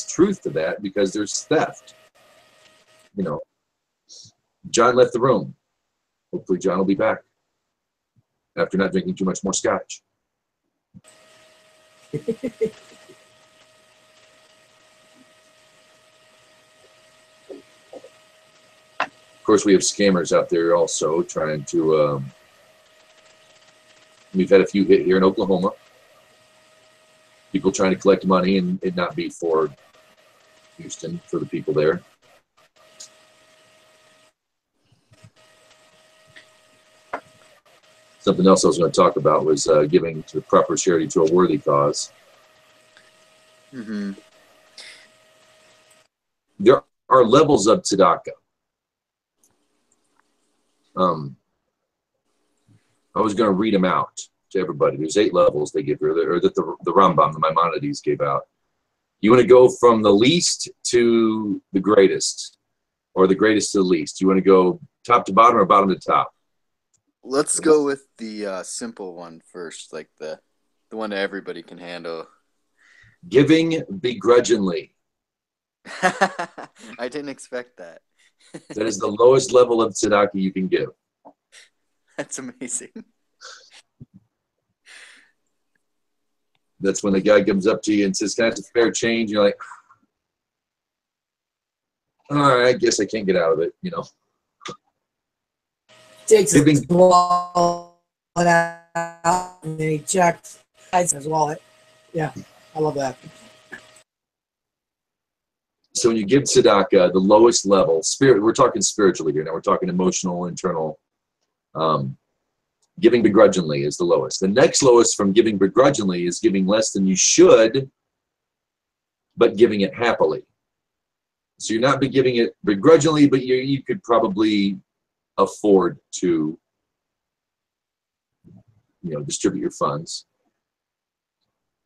truth to that because there's theft. You know, John left the room. Hopefully John will be back after not drinking too much more scotch. Of course, we have scammers out there also trying to, we've had a few hit here in Oklahoma. People trying to collect money and it not be for Houston, for the people there. Something else I was going to talk about was giving to the proper charity to a worthy cause. Mm-hmm. There are levels of tzedakah. I was going to read them out to everybody. There's 8 levels they give, or that the Rambam, the Maimonides, gave out. You want to go from the least to the greatest, or the greatest to the least. You want to go top to bottom or bottom to top? Let's go with the simple one first, like the one that everybody can handle. Giving begrudgingly. I didn't expect that. That is the lowest level of tzedakah you can give. That's amazing. That's when the guy comes up to you and says, "Can I have a fair change?" You're like, "All right, I guess I can't get out of it," you know. Takes his wallet out and then he checks his wallet. Yeah, I love that. So when you give tzedakah, the lowest level, spirit, we're talking spiritually here. Now we're talking emotional, internal. Giving begrudgingly is the lowest. The next lowest from giving begrudgingly is giving less than you should, but giving it happily. So you're not giving it begrudgingly, but you could probably afford to, you know, distribute your funds.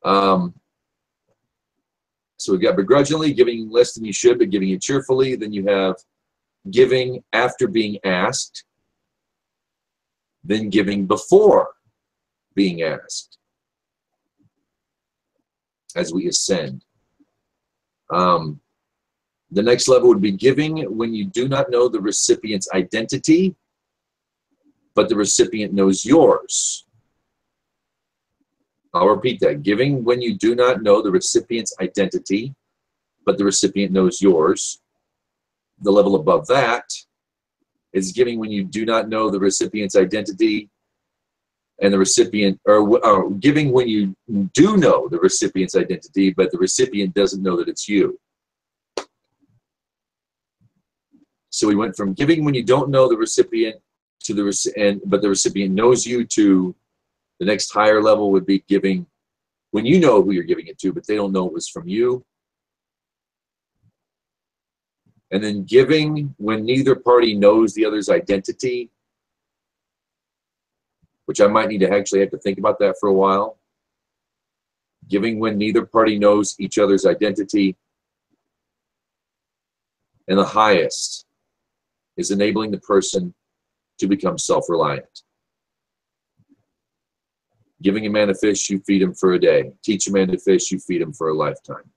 So we've got begrudgingly, giving less than you should, but giving it cheerfully. Then you have giving after being asked, then giving before being asked as we ascend. The next level would be giving when you do not know the recipient's identity, but the recipient knows yours. I'll repeat that. Giving when you do not know the recipient's identity, but the recipient knows yours. The level above that is giving when you do not know the recipient's identity and the recipient, or giving when you do know the recipient's identity, but the recipient doesn't know that it's you. So we went from giving when you don't know the recipient to but the recipient knows you, to the next higher level would be giving when you know who you're giving it to, but they don't know it was from you. And then giving when neither party knows the other's identity, which I might need to actually have to think about that for a while. Giving when neither party knows each other's identity. And the highest is enabling the person to become self-reliant. Giving a man a fish, you feed him for a day. Teach a man to fish, you feed him for a lifetime.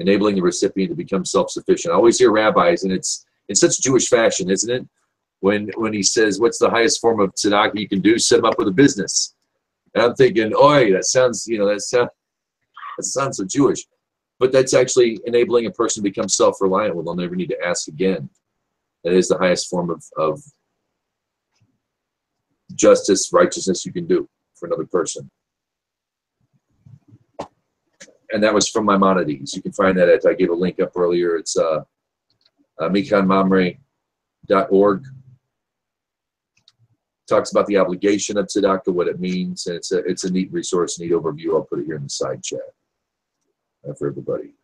enabling the recipient to become self-sufficient. I always hear rabbis, and it's in such Jewish fashion, isn't it? When he says, what's the highest form of tzedakah you can do? Set them up with a business. And I'm thinking, oi, that sounds so Jewish. But that's actually enabling a person to become self-reliant. Well, they'll never need to ask again. That is the highest form of justice, righteousness you can do for another person. And that was from Maimonides. You can find that I gave a link up earlier. It's mikanmamre.org. Talks about the obligation of tzedakah, what it means, and it's a neat resource, neat overview. I'll put it here in the side chat for everybody.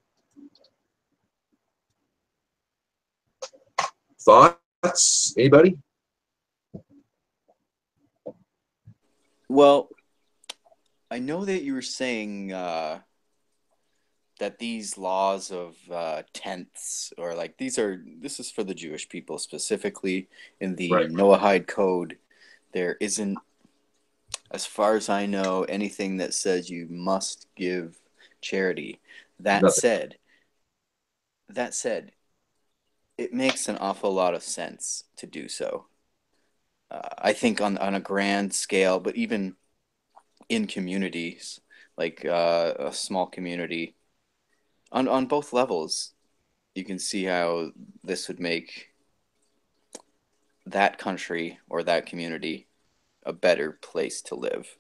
Thoughts? Anybody? Well, I know that you were saying that these laws of tenths, or like this is for the Jewish people specifically in the Right. Noahide Code. There isn't, as far as I know, anything that says you must give charity. That Nothing. said, it makes an awful lot of sense to do so. I think on a grand scale, but even in communities, like a small community, on both levels, you can see how this would make that country or that community a better place to live.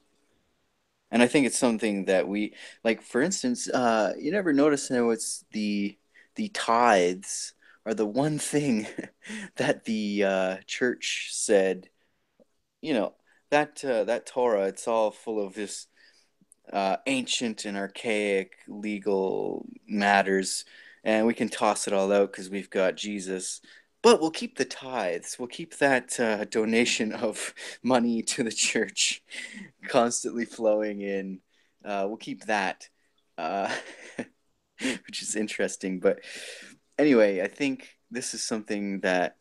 And I think it's something that we, like, for instance, you never notice how it's the tithes are the one thing that the church said, you know, that Torah, it's all full of this ancient and archaic legal matters, and we can toss it all out because we've got Jesus. But we'll keep the tithes. We'll keep that donation of money to the church constantly flowing in. We'll keep that, which is interesting. But anyway, I think this is something that,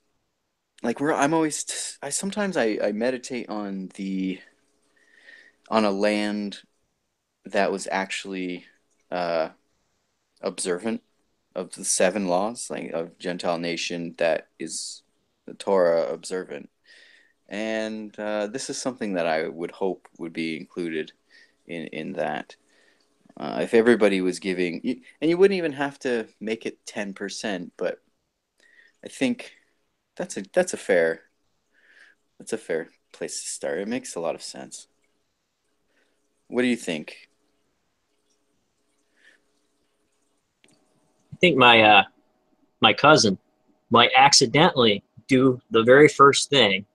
like, sometimes I meditate on a land that was actually observant of the 7 laws, like of Gentile nation that is the Torah observant. And this is something that I would hope would be included in that. If everybody was giving, and you wouldn't even have to make it 10%, but I think that's a fair place to start. It makes a lot of sense. What do you think? I think my cousin might accidentally do the very first thing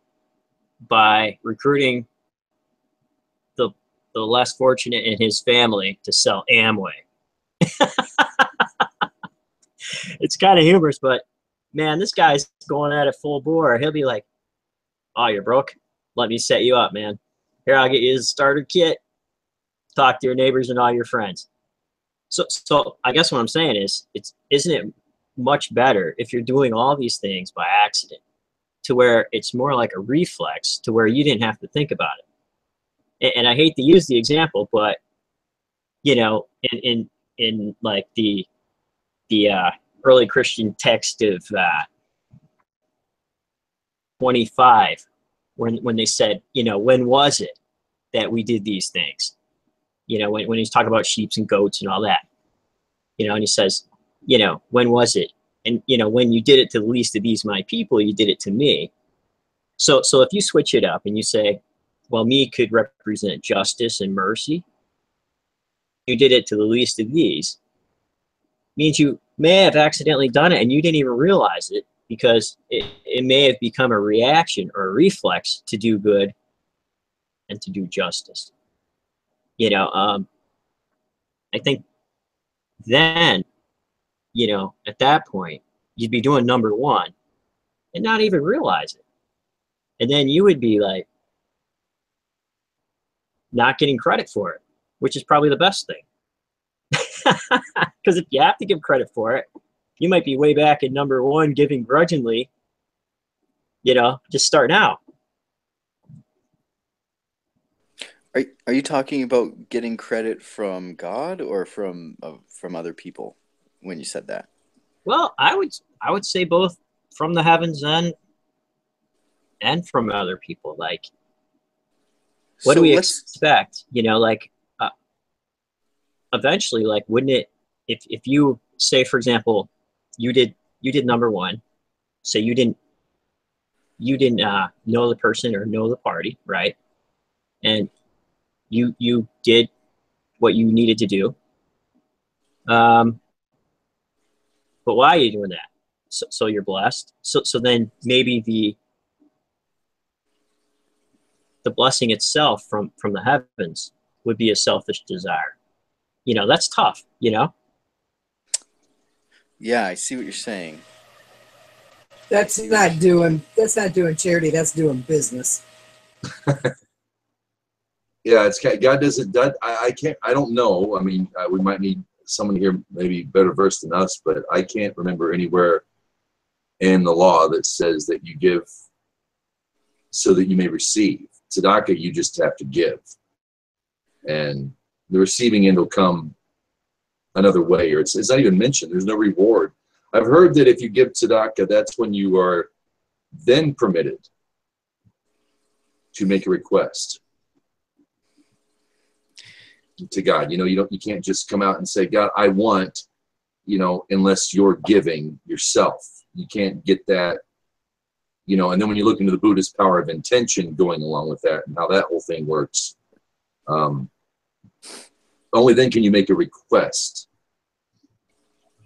by recruiting the less fortunate in his family to sell Amway. It's kind of humorous, but man, this guy's going at it full bore. He'll be like, "Oh, you're broke? Let me set you up, man. Here, I'll get you a starter kit. Talk to your neighbors and all your friends." So I guess what I'm saying is, isn't it much better if you're doing all these things by accident, to where it's more like a reflex, to where you didn't have to think about it. And I hate to use the example, but you know, in like the early Christian text of 25, when they said, you know, when was it that we did these things? You know, when he's talking about sheep and goats and all that, you know, and he says, you know, when was it? And, you know, when you did it to the least of these my people, you did it to me. So if you switch it up and you say, well, me could represent justice and mercy, you did it to the least of these, means you may have accidentally done it and you didn't even realize it, because it may have become a reaction or a reflex to do good and to do justice. You know, I think then, you know, at that point, you'd be doing number 1 and not even realize it. And then you would be like, not getting credit for it, which is probably the best thing. Because if you have to give credit for it, you might be way back in number 1, giving grudgingly, you know, just starting out. Are you talking about getting credit from God or from other people? when you said that? Well, I would say both from the heavens and from other people. Like, what do we expect? You know, like eventually, like, wouldn't it, if you say, for example, you did number one, say you didn't know the person or know the party, right? And you did what you needed to do. But why are you doing that? So you're blessed. So then maybe the blessing itself from the heavens would be a selfish desire. You know, that's tough, you know? Yeah, I see what you're saying. That's not doing charity. That's doing business. Yeah, it's God doesn't. I can't. I don't know. I mean, we might need someone here maybe better versed than us, but I can't remember anywhere in the law that says that you give so that you may receive. Tzedakah, you just have to give, and the receiving end will come another way, or it's not even mentioned. There's no reward. I've heard that if you give tzedakah, that's when you are then permitted to make a request to God. You know, you can't just come out and say, God, I want, you know, unless you're giving yourself. You can't get that, you know. And then when you look into the Buddhist power of intention going along with that and how that whole thing works, only then can you make a request.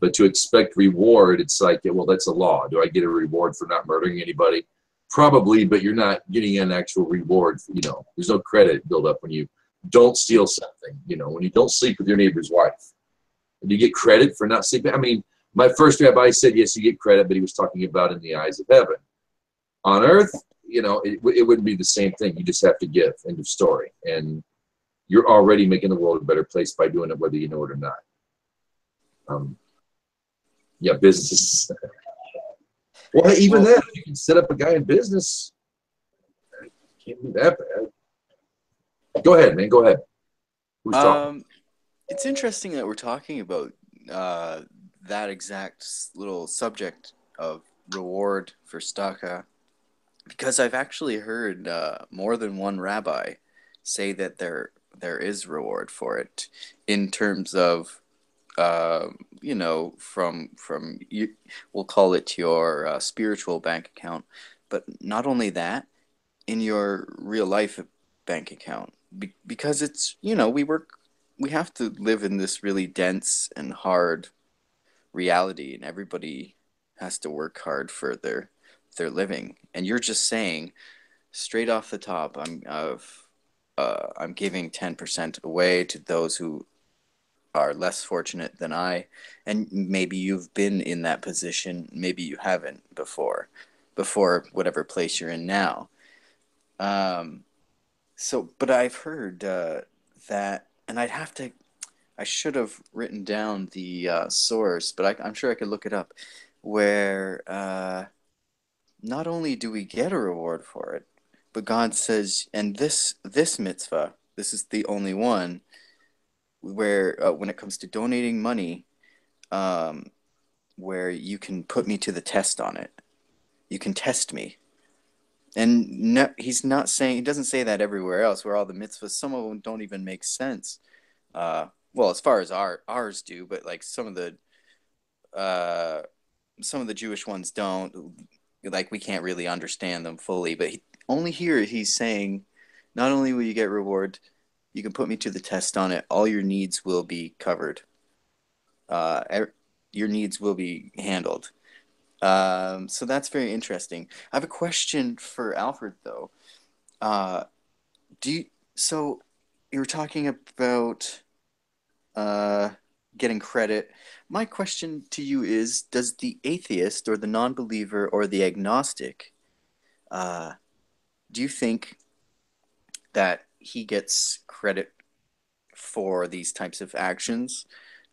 But to expect reward, it's like, well, that's a law. Do I get a reward for not murdering anybody? Probably, but you're not getting an actual reward. You know, there's no credit build up when you don't steal something. You know, when you don't sleep with your neighbor's wife. Do you get credit for not sleeping? I mean, my first rabbi said, yes, you get credit, but he was talking about in the eyes of heaven. On earth, you know, it wouldn't be the same thing. You just have to give. End of story. And you're already making the world a better place by doing it, whether you know it or not. Yeah, business. Well, even then, you can set up a guy in business. Can't be that bad. Go ahead, man. Go ahead. Who's talking? It's interesting that we're talking about that exact little subject of reward for tzedakah, because I've actually heard more than one rabbi say that there is reward for it in terms of you know, from you, we'll call it your spiritual bank account, but not only that, in your real life bank account, because it's, you know, we have to live in this really dense and hard reality, and everybody has to work hard for their living. And you're just saying straight off the top, I'm giving 10% away to those who are less fortunate than I. And maybe you've been in that position, maybe you haven't before whatever place you're in now. But I've heard that, and I should have written down the source, but I'm sure I could look it up, where not only do we get a reward for it, but God says, and this mitzvah, this is the only one where when it comes to donating money, where you can put me to the test on it. You can test me. And no, he doesn't say that everywhere else, where all the mitzvahs, some of them don't even make sense. Well, as far as ours do, but like some of the Jewish ones don't. Like, we can't really understand them fully. But only here he's saying, not only will you get reward, you can put me to the test on it. All your needs will be covered. Your needs will be handled. So that's very interesting. I have a question for Alfred, though. So you were talking about getting credit. My question to you is, does the atheist or the non-believer or the agnostic, do you think that he gets credit for these types of actions,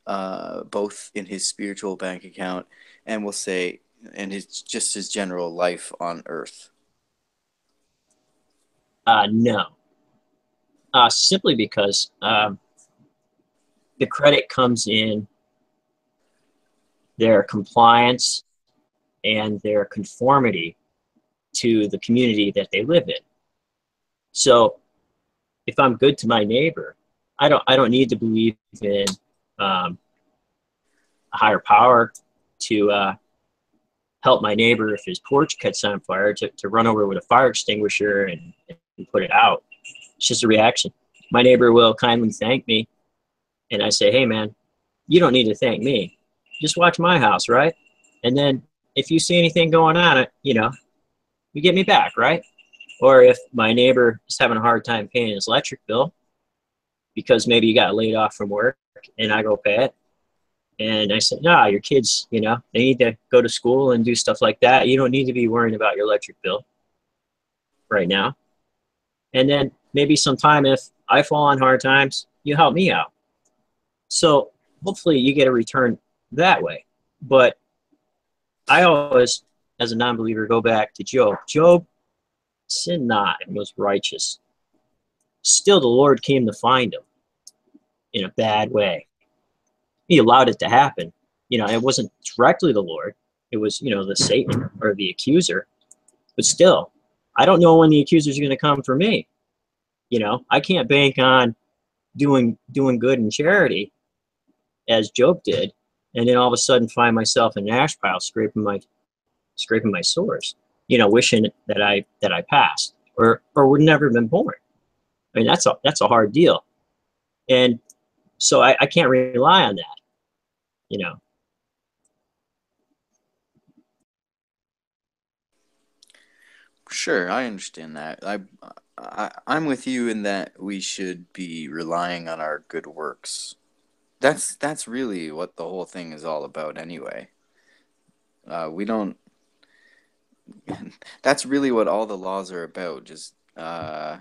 both in his spiritual bank account and we'll say in his general life on earth? No. Simply because the credit comes in their compliance and their conformity to the community that they live in. So if I'm good to my neighbor, I don't need to believe in a higher power to help my neighbor if his porch catches on fire to run over with a fire extinguisher and put it out. It's just a reaction. My neighbor will kindly thank me, and I say, hey man, you don't need to thank me. Just watch my house, right? And then if you see anything going on, you know, you get me back, right? Or if my neighbor is having a hard time paying his electric bill because maybe he got laid off from work and I go pay it. And I said, no, your kids, you know, they need to go to school and do stuff like that. You don't need to be worrying about your electric bill right now. And then maybe sometime if I fall on hard times, you help me out. So hopefully you get a return that way. But I always, as a non-believer, go back to Job. Job sinned not and was righteous. Still the Lord came to find him in a bad way. He allowed it to happen. You know, it wasn't directly the Lord. It was, you know, the Satan or the accuser. But still, I don't know when the accuser is going to come for me. You know, I can't bank on doing good in charity as Job did, and then all of a sudden find myself in an ash pile scraping my sores. You know, wishing that I passed or would never have been born. I mean, that's a hard deal, and so I can't rely on that. You know. Sure, I understand that. I'm with you in that we should be relying on our good works. That's really what the whole thing is all about, anyway. We don't. That's really what all the laws are about. Just the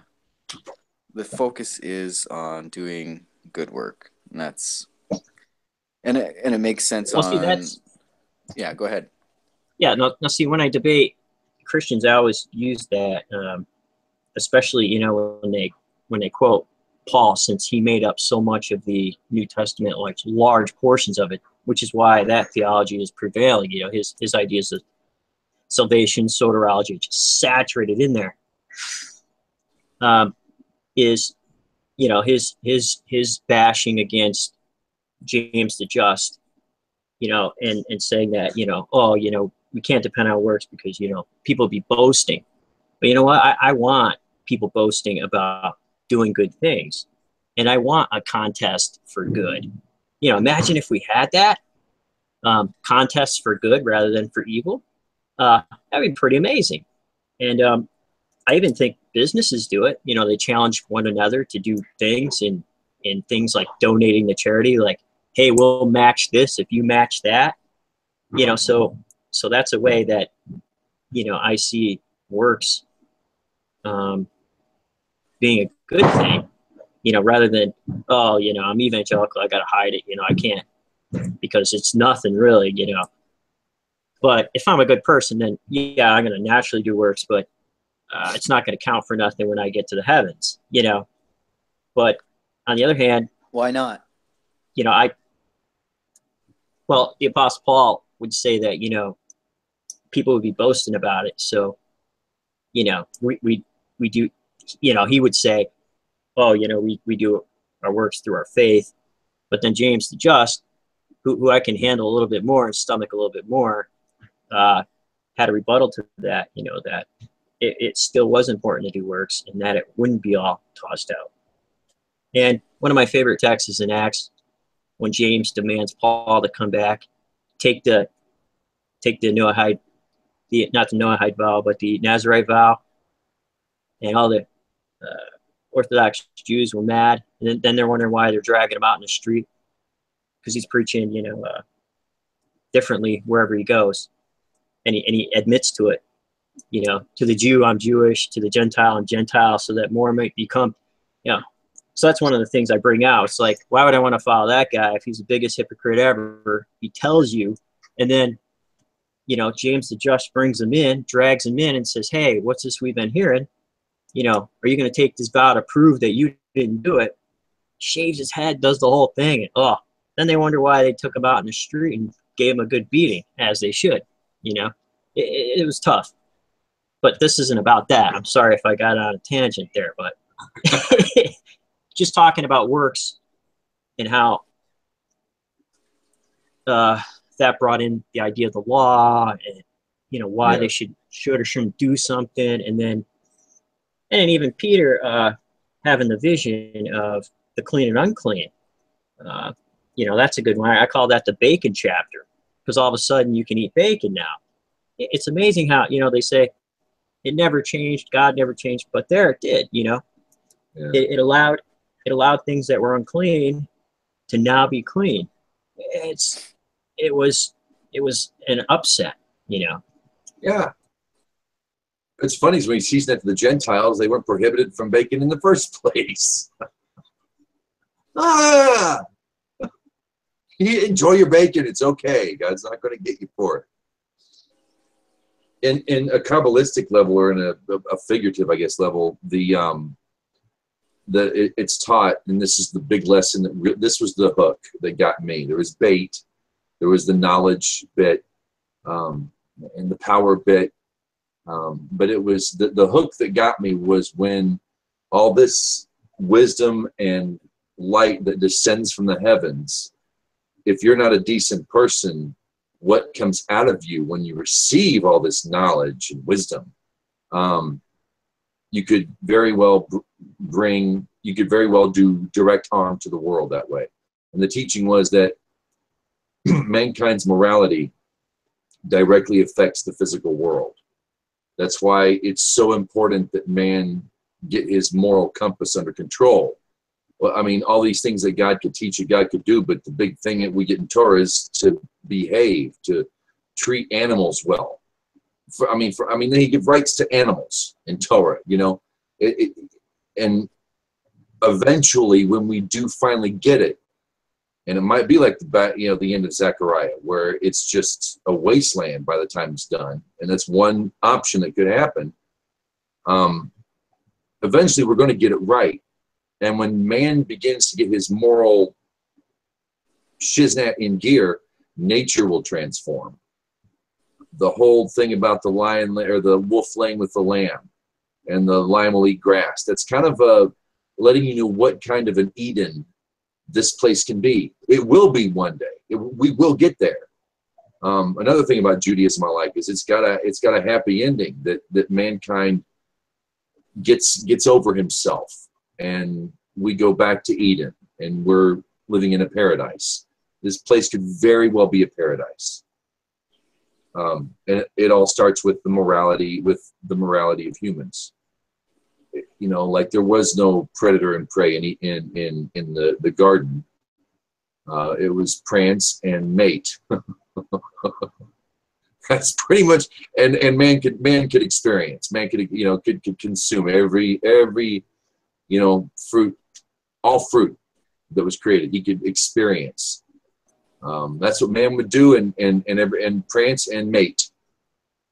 focus is on doing good work, and it makes sense. Well, see, that's. Yeah, go ahead. Yeah, no. See, when I debate Christians, I always use that, especially, you know, when they quote Paul, since he made up so much of the New Testament, like large portions of it, which is why that theology is prevailing. You know, his ideas of salvation, soteriology, just saturated in there. Is, you know, his bashing against James the Just, you know, and saying that, you know, oh, you know, we can't depend on works because, you know, people be boasting. But you know what? I want people boasting about doing good things. And I want a contest for good. You know, imagine if we had that, contests for good rather than for evil. That'd be pretty amazing. And I even think businesses do it. You know, they challenge one another to do things in things like donating to charity, like, hey, we'll match this if you match that. You know, so that's a way that, you know, I see works being a good thing, you know, rather than, oh, you know, I'm evangelical, I got to hide it, you know, I can't because it's nothing really, you know. But if I'm a good person, then yeah, I'm going to naturally do works, but it's not going to count for nothing when I get to the heavens, you know. But on the other hand, why not? You know, the Apostle Paul would say that, you know, people would be boasting about it. So, you know, we do, you know, he would say, oh, you know, we do our works through our faith. But then James the Just, who I can handle a little bit more and stomach a little bit more, had a rebuttal to that, you know, that it still was important to do works and that it wouldn't be all tossed out. And one of my favorite texts is in Acts when James demands Paul to come back, take the Noahide, not the Noahide vow, but the Nazarite vow. And all the Orthodox Jews were mad. And then they're wondering why they're dragging him out in the street because he's preaching, you know, differently wherever he goes. And he admits to it, you know, to the Jew, I'm Jewish, to the Gentile, I'm Gentile, so that more might become, you know. So that's one of the things I bring out. It's like, why would I want to follow that guy if he's the biggest hypocrite ever? He tells you, and then, you know, James the Just brings him in, drags him in and says, hey, what's this we've been hearing? You know, are you going to take this vow to prove that you didn't do it? Shaves his head, does the whole thing. And, then they wonder why they took him out in the street and gave him a good beating, as they should. You know, it was tough. But this isn't about that. I'm sorry if I got on a tangent there, but just talking about works and how that brought in the idea of the law and, you know, why they should or shouldn't do something. And then even Peter having the vision of the clean and unclean. You know, that's a good one. I call that the bacon chapter, because all of a sudden you can eat bacon now. It's amazing how, you know, they say it never changed, God never changed, but there it did, you know. It allowed things that were unclean to now be clean. It was an upset, you know. Yeah. It's funny is when he sees that to the Gentiles, they weren't prohibited from bacon in the first place. You enjoy your bacon, it's okay. God's not going to get you for it. In a Kabbalistic level, or in a figurative, I guess, level, it's taught, and this is the big lesson, this was the hook that got me. There was bait, there was the knowledge bit, and the power bit, but it was the hook that got me was when all this wisdom and light that descends from the heavens, if you're not a decent person, what comes out of you when you receive all this knowledge and wisdom, you could very well do direct harm to the world that way. And the teaching was that mankind's morality directly affects the physical world. That's why it's so important that man get his moral compass under control. Well, I mean, all these things that God could teach you, God could do, but the big thing that we get in Torah is to behave, to treat animals well. Then he gives rights to animals in Torah, you know. And eventually, when we do finally get it, and it might be like the end of Zechariah, where it's just a wasteland by the time it's done, and that's one option that could happen. Eventually, we're going to get it right. And when man begins to get his moral shiznat in gear, nature will transform. The whole thing about the lion or the wolf laying with the lamb, and the lion will eat grass. That's kind of letting you know what kind of an Eden this place can be. It will be one day. We will get there. Another thing about Judaism I like is it's got a happy ending, that mankind gets over himself, and we go back to Eden, and we're living in a paradise. This place could very well be a paradise. And it all starts with the morality of humans. You know, like there was no predator and prey in the garden. It was prance and mate. That's pretty much, and man could experience. Man could consume every fruit, all fruit that was created. He could experience. That's what man would do, and prance and mate.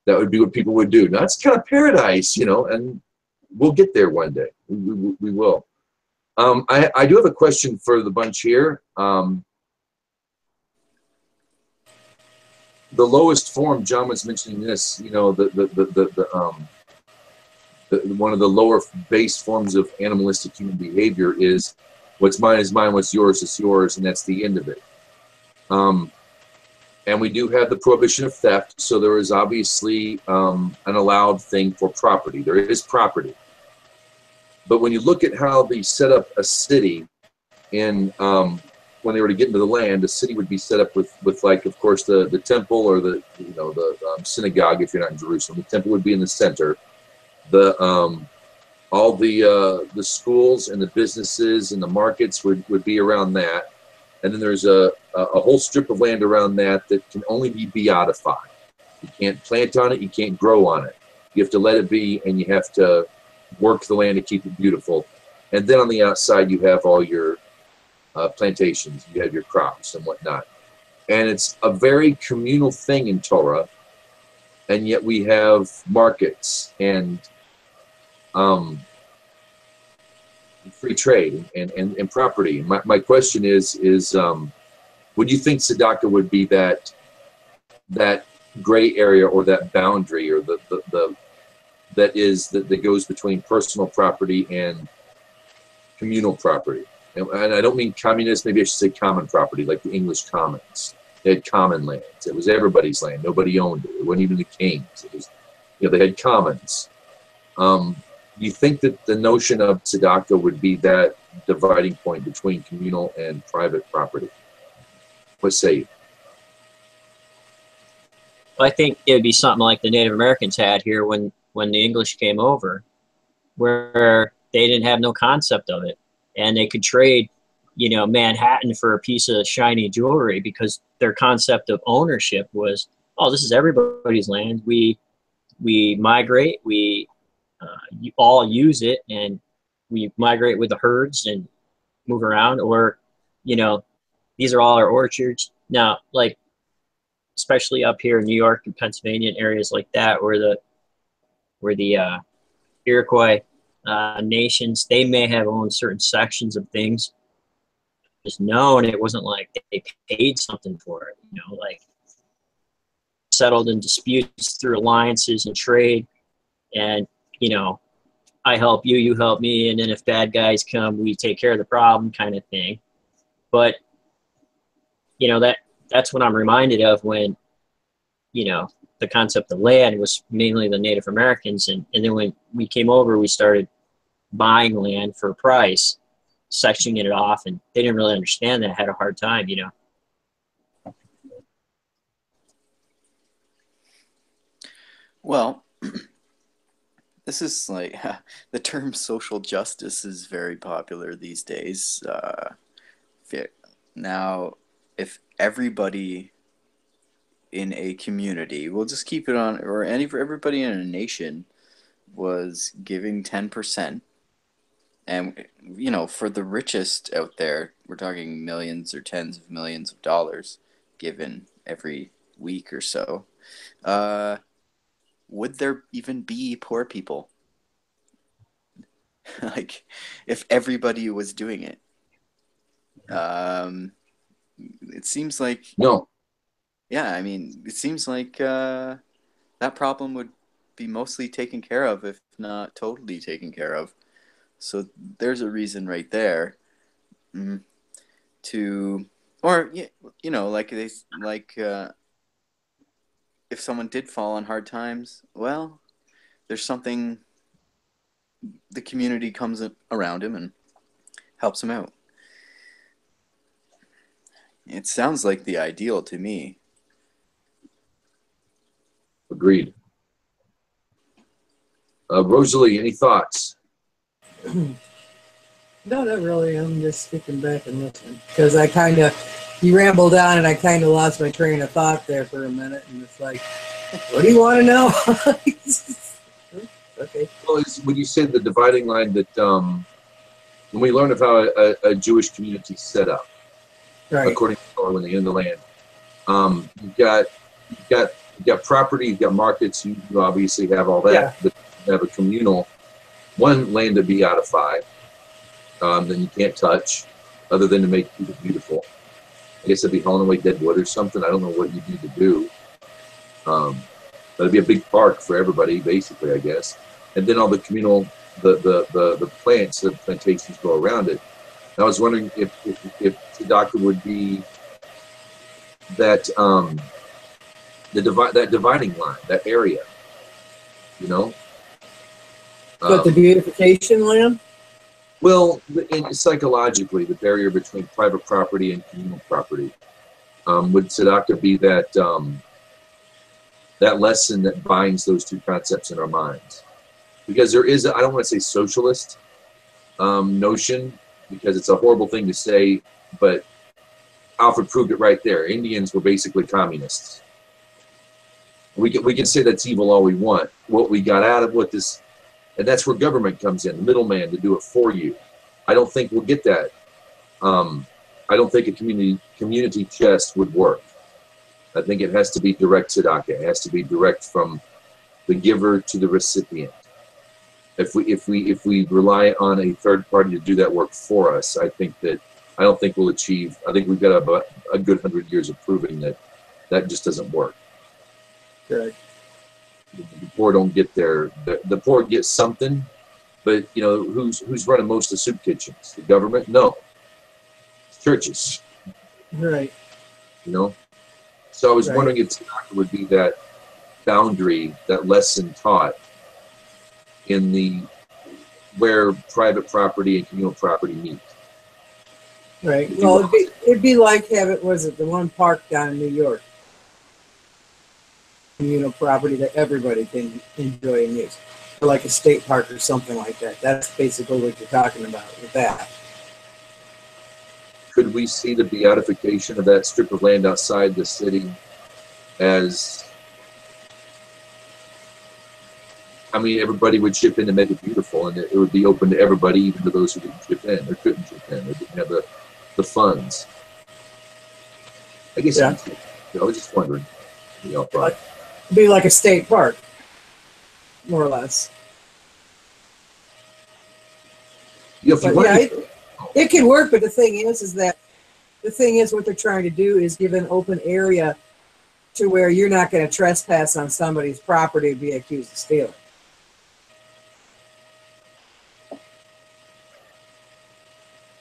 That would be what people would do. Now it's kind of paradise, you know, and we'll get there one day. We will. I do have a question for the bunch here. The lowest form, John was mentioning this, you know, one of the lower base forms of animalistic human behavior is what's mine is mine, what's yours is yours, and that's the end of it. And we do have the prohibition of theft, so there is obviously an allowed thing for property. There is property. But when you look at how they set up a city in when they were to get into the land, the city would be set up with like, of course, the temple, or the synagogue if you're not in Jerusalem. The temple would be in the center. All the schools and the businesses and the markets would be around that. And then there's a whole strip of land around that can only be beatified. You can't plant on it. You can't grow on it. You have to let it be, and you have to work the land to keep it beautiful. And then on the outside, you have all your plantations. You have your crops and whatnot. And it's a very communal thing in Torah. And yet we have markets and free trade and property. My question is would you think Tzedakah would be that that gray area or that boundary or that goes between personal property and communal property. And I don't mean communist, maybe I should say common property, like the English commons. They had common lands. It was everybody's land. Nobody owned it. It wasn't even the kings. It was, they had commons. You think that the notion of tzedakah would be that dividing point between communal and private property? What say you? I think it would be something like the Native Americans had here when the English came over, where they didn't have no concept of it, and they could trade, Manhattan for a piece of shiny jewelry because their concept of ownership was, oh, this is everybody's land. We migrate, we all use it, and we migrate with the herds and move around, or, these are all our orchards. Now, like, especially up here in New York and Pennsylvania and areas like that, where the Iroquois nations, they may have owned certain sections of things, just known. It wasn't like they paid something for it, like settled in disputes through alliances and trade, and I help you, you help me, and then if bad guys come, we take care of the problem, kind of thing. But that's what I'm reminded of when the concept of land was mainly the Native Americans, and then when we came over, we started buying land for a price, sectioning it off, and they didn't really understand that, had a hard time. Well, this is like the term social justice is very popular these days. Now, if everybody in a community, we'll just keep it on, or everybody in a nation was giving 10%, and for the richest out there, we're talking millions or tens of millions of dollars given every week or so, would there even be poor people? Like, if everybody was doing it, it seems like No. Yeah, I mean, it seems like that problem would be mostly taken care of, if not totally taken care of. So there's a reason right there to, or if someone did fall on hard times, well, there's something, the community comes around him and helps him out. It sounds like the ideal to me. Agreed. Rosalie, any thoughts? No, not really. I'm just sticking back and listening because you rambled on and I kind of lost my train of thought there for a minute, and it's like, what do you want to know? Okay. Well, when you said the dividing line, that when we learn of how a Jewish community is set up, Right. according to Torah, when they own the land, you've got property, you've got markets, you obviously have all that, Yeah. but you have a communal, one land to be out of 5, then you can't touch, other than to make it beautiful. I guess it'd be hauling away dead wood or something. I don't know what you need to do. But it'd be a big park for everybody, basically, I guess. And then all the communal, the plants, the plantations go around it. And I was wondering if tzedakah would be that that dividing line, that area, But the beautification land? Well, psychologically, the barrier between private property and communal property, would tzedakah be that that lesson that binds those two concepts in our minds? Because there is, I don't want to say socialist notion, because it's a horrible thing to say, but Alfred proved it right there. Indians were basically communists. We can say that's evil all we want. What we got out of what this, and that's where government comes in, the middleman to do it for you. I don't think we'll get that. I don't think a community chest would work. I think it has to be direct tzedakah. It has to be direct from the giver to the recipient. If we rely on a third party to do that work for us, I don't think we'll achieve. I think we've got a good 100 years of proving that just doesn't work. Correct. The poor don't get the poor get something, but you know who's running most of soup kitchens? The government? No, it's churches. Right. You know, so I was Right. wondering if Tzedakah would be that boundary, that lesson taught in the where private property and communal property meet. Right. Well, it'd be like having, was it the one park down in New York? Communal property that everybody can enjoy and use. Or like a state park or something like that. That's basically what you're talking about with that. Could we see the beatification of that strip of land outside the city as, I mean, everybody would chip in to make it beautiful, and it would be open to everybody, even to those who didn't chip in or couldn't chip in or didn't have the funds. I guess Yeah. I was just wondering. You know, It'd be like a state park, more or less. you know, if you But wanted yeah, it can work, but the thing is what they're trying to do is give an open area to where you're not going to trespass on somebody's property and be accused of stealing.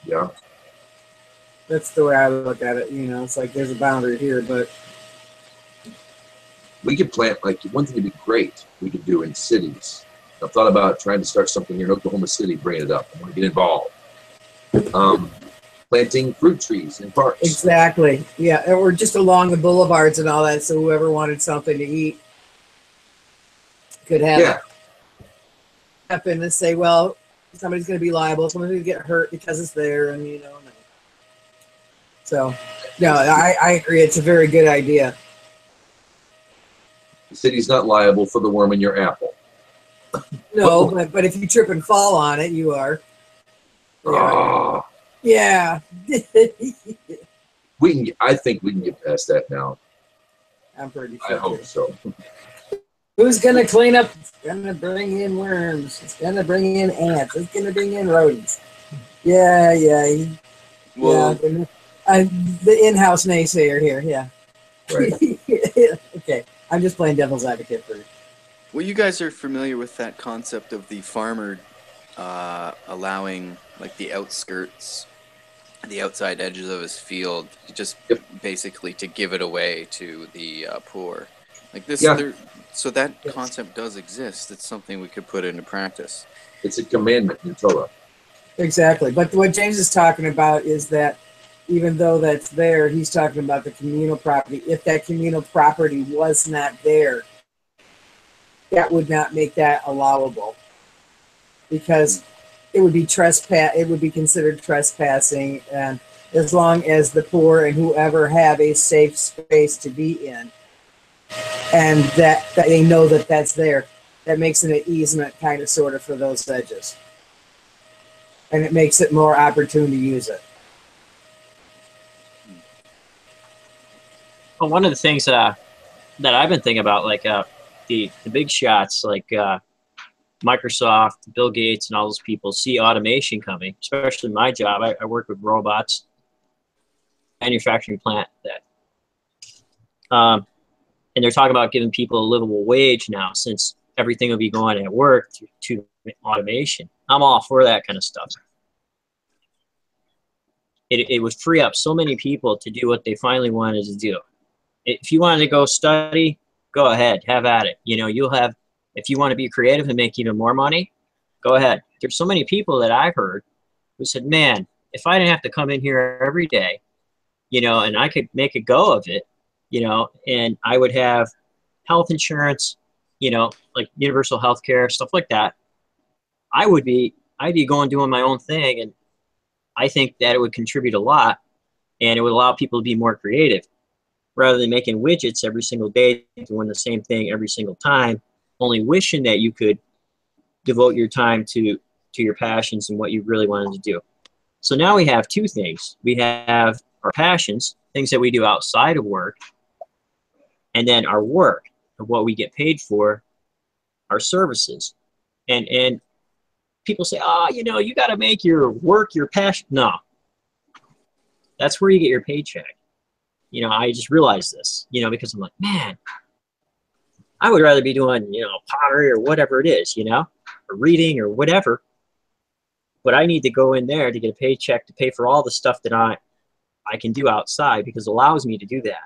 yeah, That's the way I look at it. You know, it's like there's a boundary here, but we could plant, like, one thing would be great we could do in cities. I've thought about trying to start something here in Oklahoma City, bring it up. I want to get involved. Planting fruit trees in parks. exactly, yeah, or just along the boulevards and all that, so whoever wanted something to eat could have Yeah, happen and say, well, somebody's going to be liable, somebody's going to get hurt because it's there, and you know. So, no, I agree. It's a very good idea. the city's not liable for the worm in your apple. No, but if you trip and fall on it, you are. Ah, Yeah. I think we can get past that now. I'm pretty I sure. hope so. Who's going to clean up? It's going to bring in worms. It's going to bring in ants. It's going to bring in rodents. Yeah. Well, The in-house naysayer here, yeah. Right. Okay, I'm just playing devil's advocate for you. well, you guys are familiar with that concept of the farmer allowing like the outskirts, the outside edges of his field, just Yep. basically to give it away to the poor. Like this, Yeah. so that Yes. concept does exist. It's something we could put into practice. It's a commandment in Torah. Exactly, but what James is talking about is that even though that's there, he's talking about the communal property. If that communal property was not there, that would not make that allowable, because it would be trespass. It would be considered trespassing, and as long as the poor and whoever have a safe space to be in, and that they know that that's there, that makes it an easement kind of sort of for those edges, and it makes it more opportune to use it. Well, one of the things that I've been thinking about, like the big shots, like Microsoft, Bill Gates, and all those people see automation coming. Especially my job, I work with robots, manufacturing plant that, and they're talking about giving people a livable wage now, since everything will be going at work to automation. I'm all for that kind of stuff. It would free up so many people to do what they finally wanted to do. If you wanted to go study, go ahead, have at it. You know, you'll have, if you want to be creative and make even more money, go ahead. There's so many people that I've heard who said, man, if I didn't have to come in here every day, you know, and I could make a go of it, you know, and I would have health insurance, you know, like universal health care, stuff like that, I'd be going doing my own thing. And I think that it would contribute a lot, and it would allow people to be more creative rather than making widgets every single day, doing the same thing every single time, only wishing that you could devote your time to your passions and what you really wanted to do. So now we have two things. We have our passions, things that we do outside of work, and then our work, of what we get paid for, our services. And people say, oh, you know, you got to make your work your passion. No, that's where you get your paycheck. You know, I just realized this, you know, because I'm like, man, I would rather be doing, pottery or whatever it is, or reading or whatever. But I need to go in there to get a paycheck to pay for all the stuff that I can do outside, because it allows me to do that.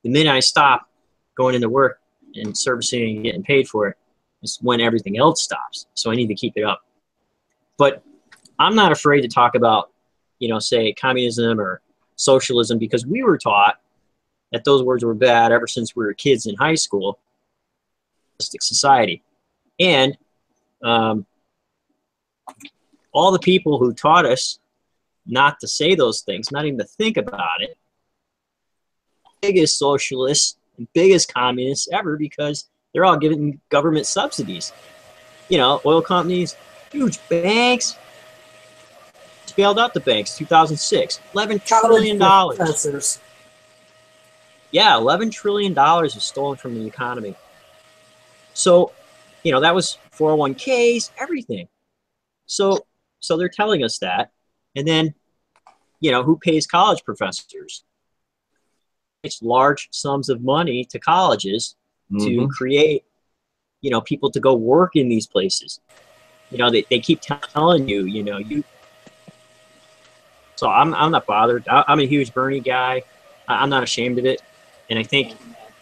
The minute I stop going into work and servicing and getting paid for it is when everything else stops. So I need to keep it up. But I'm not afraid to talk about, say communism or socialism, because we were taught that those words were bad ever since we were kids in high school. Society. And all the people who taught us not to say those things, not even to think about it, biggest socialists and biggest communists ever, because they're all given government subsidies. Oil companies, huge banks, bailed out the banks. 2006, $11 trillion. Yeah, $11 trillion was stolen from the economy. So, that was 401ks, everything. So they're telling us that. And then, who pays college professors? It's large sums of money to colleges to create, people to go work in these places. They keep telling you, So I'm not bothered. I'm a huge Bernie guy. I'm not ashamed of it. And I think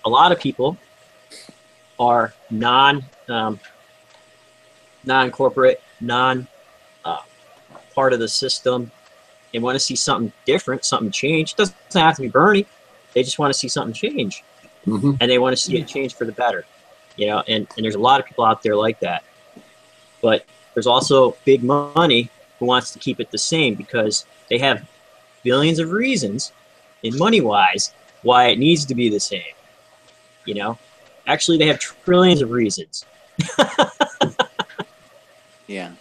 a lot of people are non-corporate, part of the system, and want to see something different, something change. It doesn't have to be Bernie. They just want to see something change. And they want to see it change for the better. And there's a lot of people out there like that. But there's also big money who wants to keep it the same, because they have billions of reasons, in money-wise, why it needs to be the same. Actually, they have trillions of reasons. Yeah.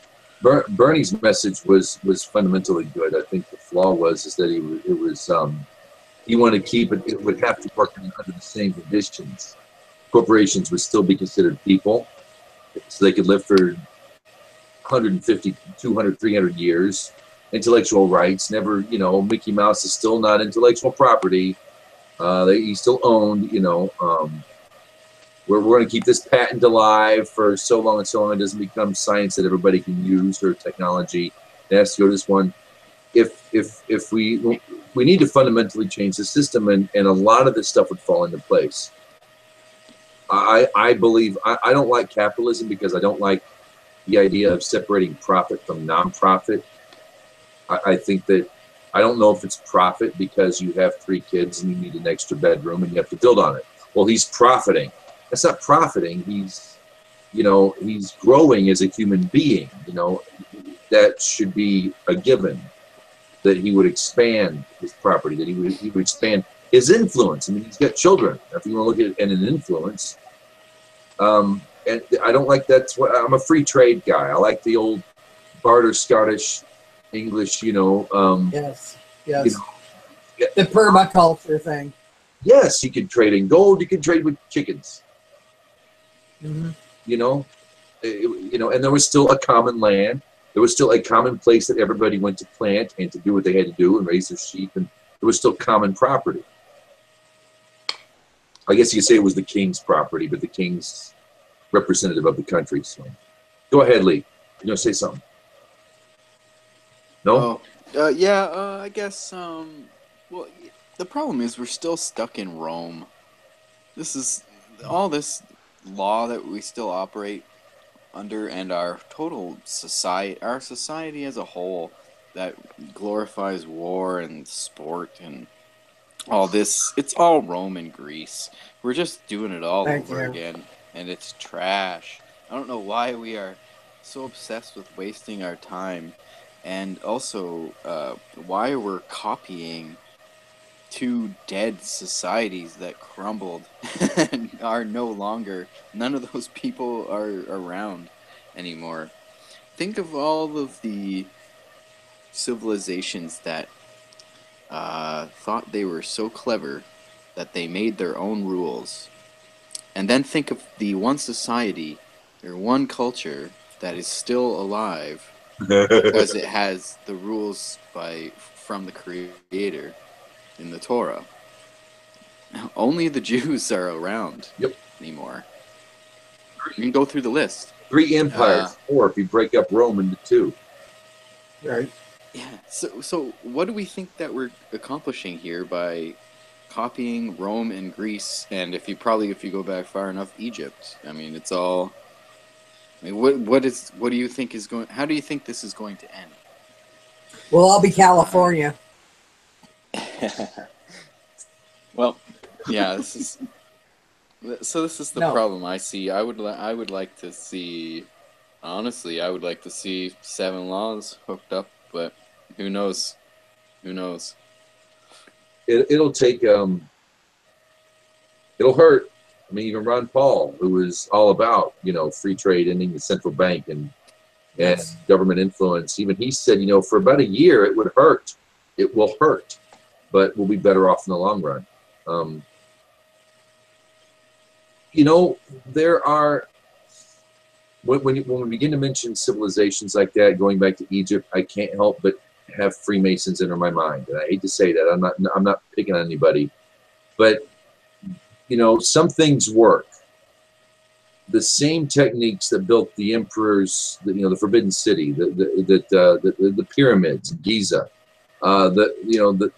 Bernie's message was fundamentally good. I think the flaw was that he wanted to keep it. It would have to work under the same conditions. Corporations would still be considered people, so they could live for 150, 200, 300 years. Intellectual rights, never, Mickey Mouse is still not intellectual property. He's still owned, we're going to keep this patent alive for so long and so long it doesn't become science that everybody can use, or technology. It has to go to this one. If we need to fundamentally change the system, and a lot of this stuff would fall into place. I believe, I don't like capitalism, because I don't like the idea of separating profit from non-profit. I think that, I don't know if it's profit because you have 3 kids and you need an extra bedroom and you have to build on it. Well, he's profiting. That's not profiting. He's growing as a human being. That should be a given, that he would expand his property, that he would expand his influence. I mean, he's got children. If you want to look at it in an influence, and I don't like that. I'm a free trade guy. I like the old barter Scottish English, Yes. The permaculture thing. Yes, you could trade in gold. You could trade with chickens. And there was still a common land. There was still a common place that everybody went to plant and to do what they had to do and raise their sheep, and there was still common property. I guess you could say it was the king's property, but the king's representative of the country. So, go ahead, Lee. You're gonna say something? No. I guess. Well, the problem is we're still stuck in Rome. This is all this law that we still operate under, and our society as a whole, that glorifies war and sport and all this. It's all Rome and Greece. We're just doing it all over again, and it's trash. I don't know why we are so obsessed with wasting our time, and also why we're copying 2 dead societies that crumbled and are no longer. None of those people are around anymore. Think of all of the civilizations that thought they were so clever that they made their own rules. And then think of the one society or one culture that is still alive because it has the rules from the Creator in the Torah. Only the Jews are around anymore. You can go through the list. 3 empires, 4 if you break up Rome into 2. Right. Yeah. So what do we think that we're accomplishing here by copying Rome and Greece, and if you go back far enough, Egypt? I mean, it's all. I mean, what do you think is going? How do you think this is going to end? We'll all be California. Well, yeah. This is the problem I see. I would like to see. Honestly, I would like to see 7 laws hooked up, but who knows? Who knows? It'll take it'll hurt. I mean, even Ron Paul, who was all about free trade, ending the central bank and government influence, even he said for about a year it would hurt. It will hurt, but we'll be better off in the long run. There are when we begin to mention civilizations like that, going back to Egypt, I can't help but have Freemasons enter my mind, and I hate to say that. I'm not picking on anybody, but some things work. The same techniques that built the emperors, the Forbidden City, the pyramids, Giza, the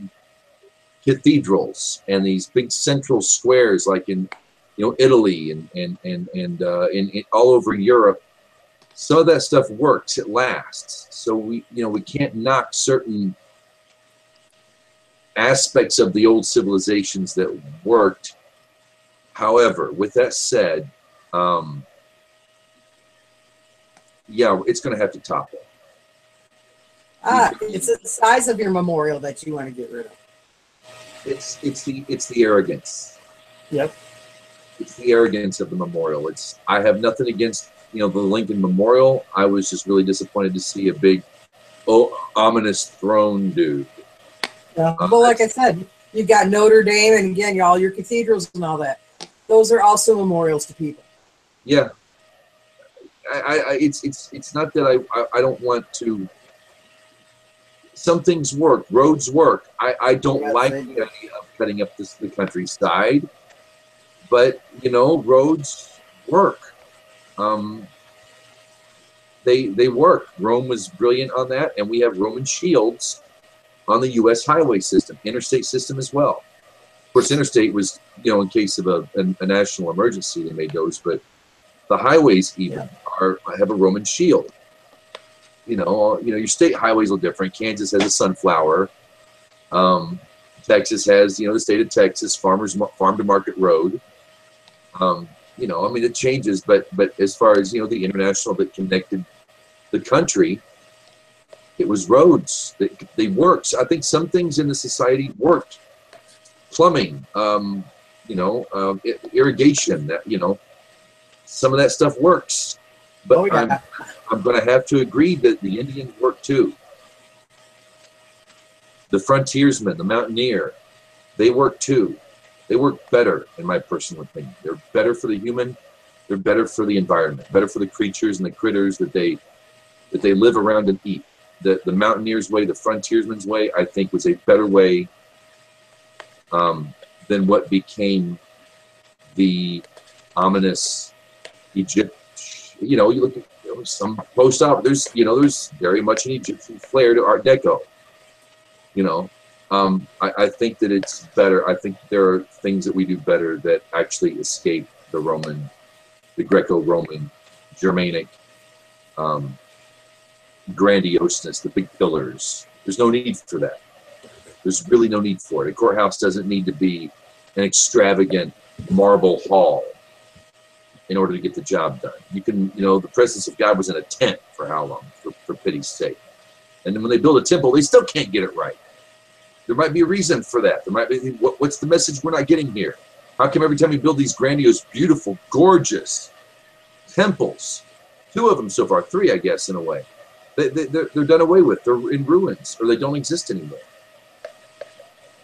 cathedrals, and these big central squares, like in Italy and all over Europe. Some of that stuff works. It lasts. So we can't knock certain aspects of the old civilizations that worked. However, with that said, it's going to have to topple. It's the size of your memorial that you want to get rid of. It's the arrogance. Yep. It's the arrogance of the memorial. I have nothing against the Lincoln Memorial. I was just really disappointed to see a big, ominous throne dude. Yeah. Well, like I said, you've got Notre Dame, and again, all your cathedrals and all that. Those are also memorials to people. Yeah. It's not that I don't want to. Some things work. Roads work. I don't like the idea of cutting up the countryside, but roads work. They work. Rome was brilliant on that, and we have Roman shields on the U.S. highway system, interstate system as well. Of course, interstate was in case of a national emergency they made those, but the highways even have a Roman shield. Your state highways are different. Kansas has a sunflower. Texas has the state of Texas farm to market road. It changes, but as far as the international that connected the country, it was roads. They worked. I think some things in the society worked. Plumbing, irrigation. Some of that stuff works. But I'm going to have to agree that the Indians work too. The frontiersmen, the mountaineer, they work too. They work better, in my personal opinion. They're better for the human. They're better for the environment, better for the creatures and the critters that they live around and eat. The mountaineer's way, the frontiersman's way, I think was a better way than what became the ominous Egypt. You look at some post op. There's very much an Egyptian flair to Art Deco. I think that it's better. I think there are things that we do better that actually escape the Greco-Roman, Germanic grandioseness, the big pillars. There's no need for that. There's really no need for it. A courthouse doesn't need to be an extravagant marble hall in order to get the job done. You can, the presence of God was in a tent for how long, for pity's sake. And then when they build a temple, they still can't get it right. There might be a reason for that. There might be, what's the message we're not getting here? How come every time we build these grandiose, beautiful, gorgeous temples, 2 of them so far, 3, I guess, in a way, they're done away with. They're in ruins, or they don't exist anymore.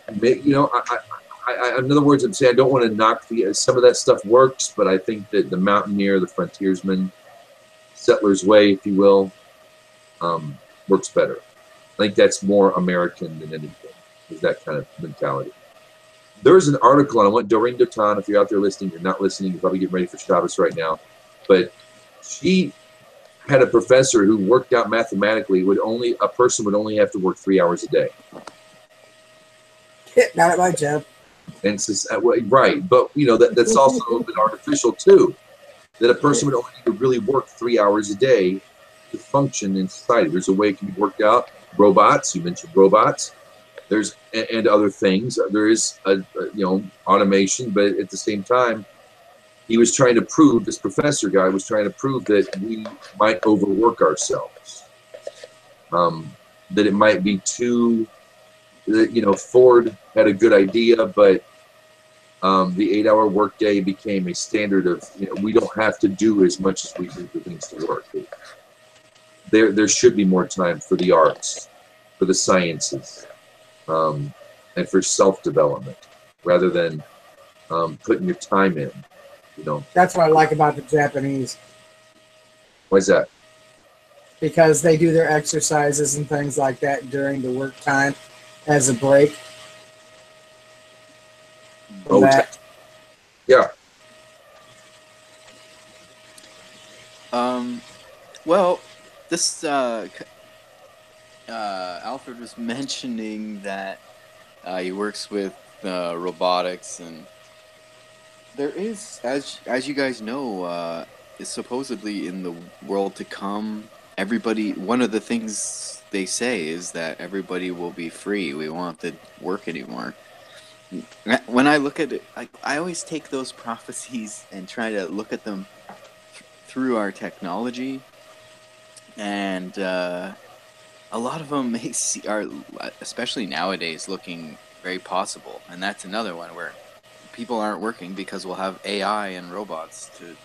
In other words, I'm saying I don't want to knock some of that stuff works, but I think that the mountaineer, the frontiersman, settler's way, if you will, works better. I think that's more American than anything, is that kind of mentality. There's an article, and I want Doreen Dotan, if you're out there listening, you're not listening, you're probably getting ready for Shabbos right now. but she had a professor who worked out mathematically a person would only have to work 3 hours a day. Not at my job. And says, right, but you know that's also a little bit artificial too. That a person would only need to really work 3 hours a day to function in society. There's a way it can be worked out. Robots, you mentioned robots. There's and other things. There is automation, but at the same time, he was trying to prove, this professor guy was trying to prove that we might overwork ourselves. That it might be too, Ford had a good idea, but the 8-hour workday became a standard of, we don't have to do as much as we do for things to work. There should be more time for the arts, for the sciences, and for self-development, rather than putting your time in. That's what I like about the Japanese. Why is that? Because they do their exercises and things like that during the work time as a break. Yeah. Well, this Alfred was mentioning that he works with robotics, and there is, as you guys know, is supposedly in the world to come, one of the things they say is that everybody will be free. We won't have to work anymore. When I look at it, I always take those prophecies and try to look at them through our technology, and a lot of them are, especially nowadays, looking very possible. And that's another one where people aren't working because we'll have AI and robots to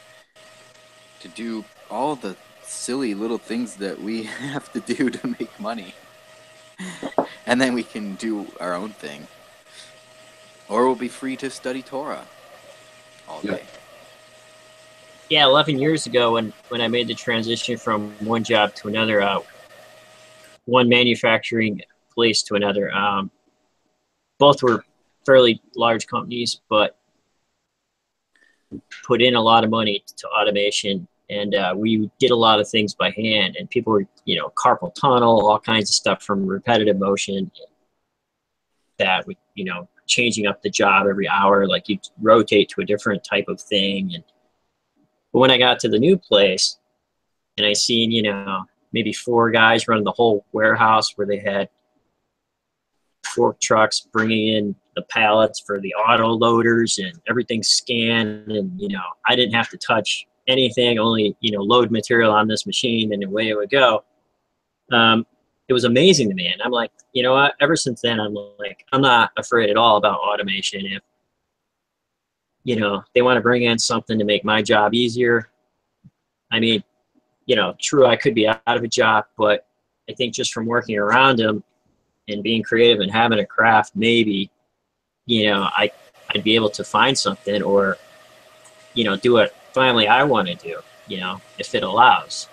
do all the silly little things that we have to do to make money, and then we can do our own thing. Or we'll be free to study Torah all day. Yeah, 11 years ago when I made the transition from one job to another, one manufacturing place to another, both were fairly large companies, but put in a lot of money to automation, and we did a lot of things by hand, and people were, carpal tunnel, all kinds of stuff from repetitive motion that we, changing up the job every hour, like you rotate to a different type of thing. But when I got to the new place and I seen, maybe 4 guys running the whole warehouse where they had fork trucks bringing in the pallets for the auto loaders and everything scanned, and, I didn't have to touch anything, only, load material on this machine and away it would go. It was amazing to me. And I'm like, you know what? Ever since then, I'm like, I'm not afraid at all about automation. If, they want to bring in something to make my job easier. I mean, true, I could be out of a job, but I think just from working around them and being creative and having a craft, maybe, I'd be able to find something or, do what finally I want to do, if it allows.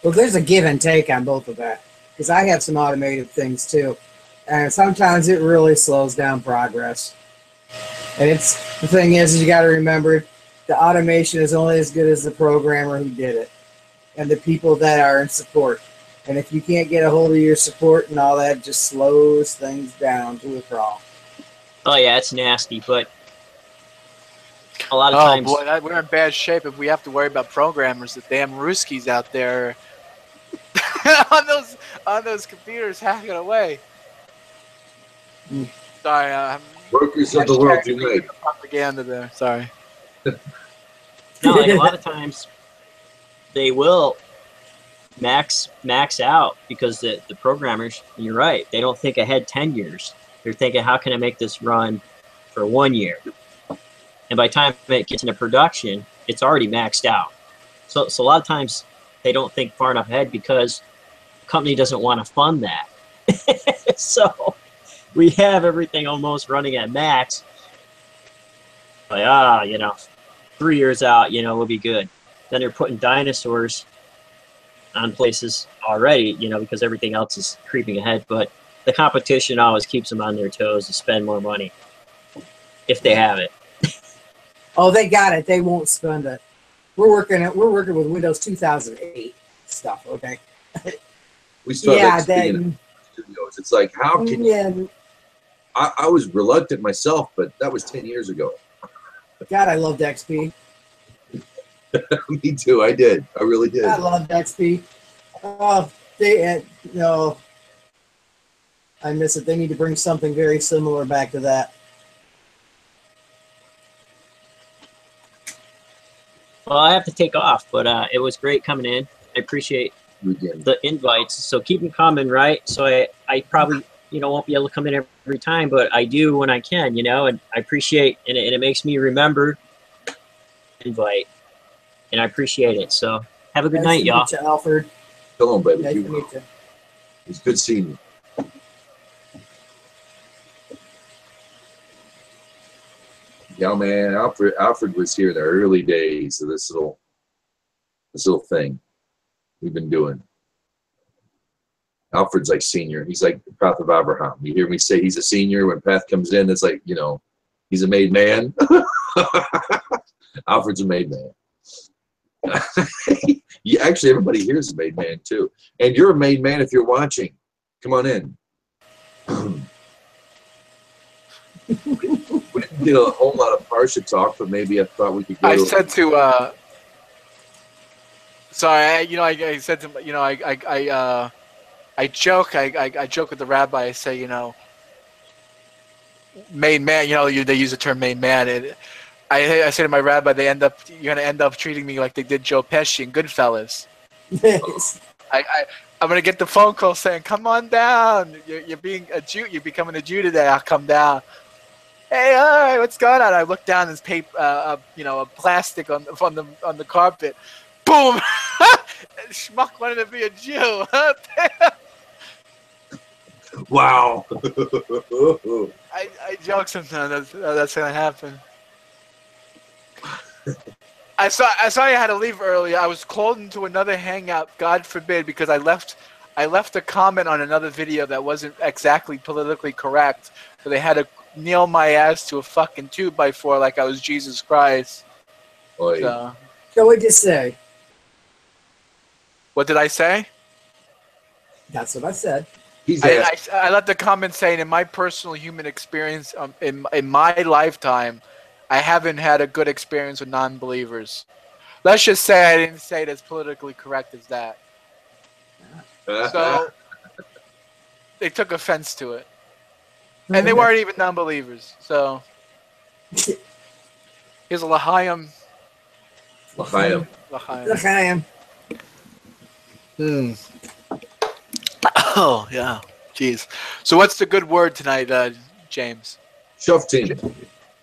Well, there's a give and take on both of that, because I have some automated things too, and sometimes it really slows down progress. And the thing is you got to remember, the automation is only as good as the programmer who did it and the people that are in support. And if you can't get a hold of your support and all that, just slows things down to a crawl. Oh yeah, it's nasty, but a lot of times. Oh boy, we're in bad shape if we have to worry about programmers. The damn Ruskies out there on those computers hacking away. Sorry, Workers of the world unite. Propaganda there. Sorry. No, like a lot of times they will max out because the programmers, you're right, they don't think ahead 10 years. They're thinking, how can I make this run for 1 year? And by the time it gets into production, it's already maxed out. So a lot of times they don't think far enough ahead because the company doesn't want to fund that. So we have everything almost running at max. Like, 3 years out, we'll be good. Then they're putting dinosaurs on places already, because everything else is creeping ahead. But the competition always keeps them on their toes to spend more money if they have it. Oh, they got it. They won't spend it. We're working with Windows 2008 stuff. Okay. We still Yeah, have XP in studios. It's like, how can you? I was reluctant myself, but that was 10 years ago. God, I loved XP. Me too. I did. I really did. I loved XP. Oh, no. I miss it. They need to bring something very similar back to that. Well, I have to take off, but it was great coming in. I appreciate the invites. So keep them coming, right? So I probably, won't be able to come in every time, but I do when I can, and I appreciate, and it makes me remember invite, and I appreciate it. So have a good night, y'all. Nice to meet you, Alfred. Come on, baby. Nice to meet you. It's good seeing you. Yeah, man. Alfred was here in the early days of this little thing we've been doing. Alfred's like senior. He's like the path of Abraham. You hear me say he's a senior when Path comes in. It's like, he's a made man. Alfred's a made man. Yeah, actually, everybody here is a made man too. And you're a made man if you're watching. Come on in. We didn't get a whole lot of Parsha talk, but maybe I thought we could go. I said to, sorry, I said to, I joke with the rabbi. I say, made man. They use the term made man. I say to my rabbi, you're gonna end up treating me like they did Joe Pesci in Goodfellas. Yes. I'm gonna get the phone call saying, "Come on down. You're being a Jew. You're becoming a Jew today. I'll come down." Hey, all right, what's going on? I look down. There's paper, a plastic on the carpet. Boom! Schmuck wanted to be a Jew. Wow. I joke sometimes. That's gonna happen. I saw you had to leave earlier. I was called into another hangout. God forbid, because I left a comment on another video that wasn't exactly politically correct. So they had to nail my ass to a fucking 2x4 like I was Jesus Christ. So what'd you say? What did I say? That's what I said. I let the comment saying, in my personal human experience, in my lifetime, I haven't had a good experience with non-believers. Let's just say I didn't say it as politically correct as that. So they took offense to it. And they weren't even non-believers. So here's a L'chaim. L'chaim. L'chaim. Oh, yeah. Jeez. So what's the good word tonight, James? Shoftim.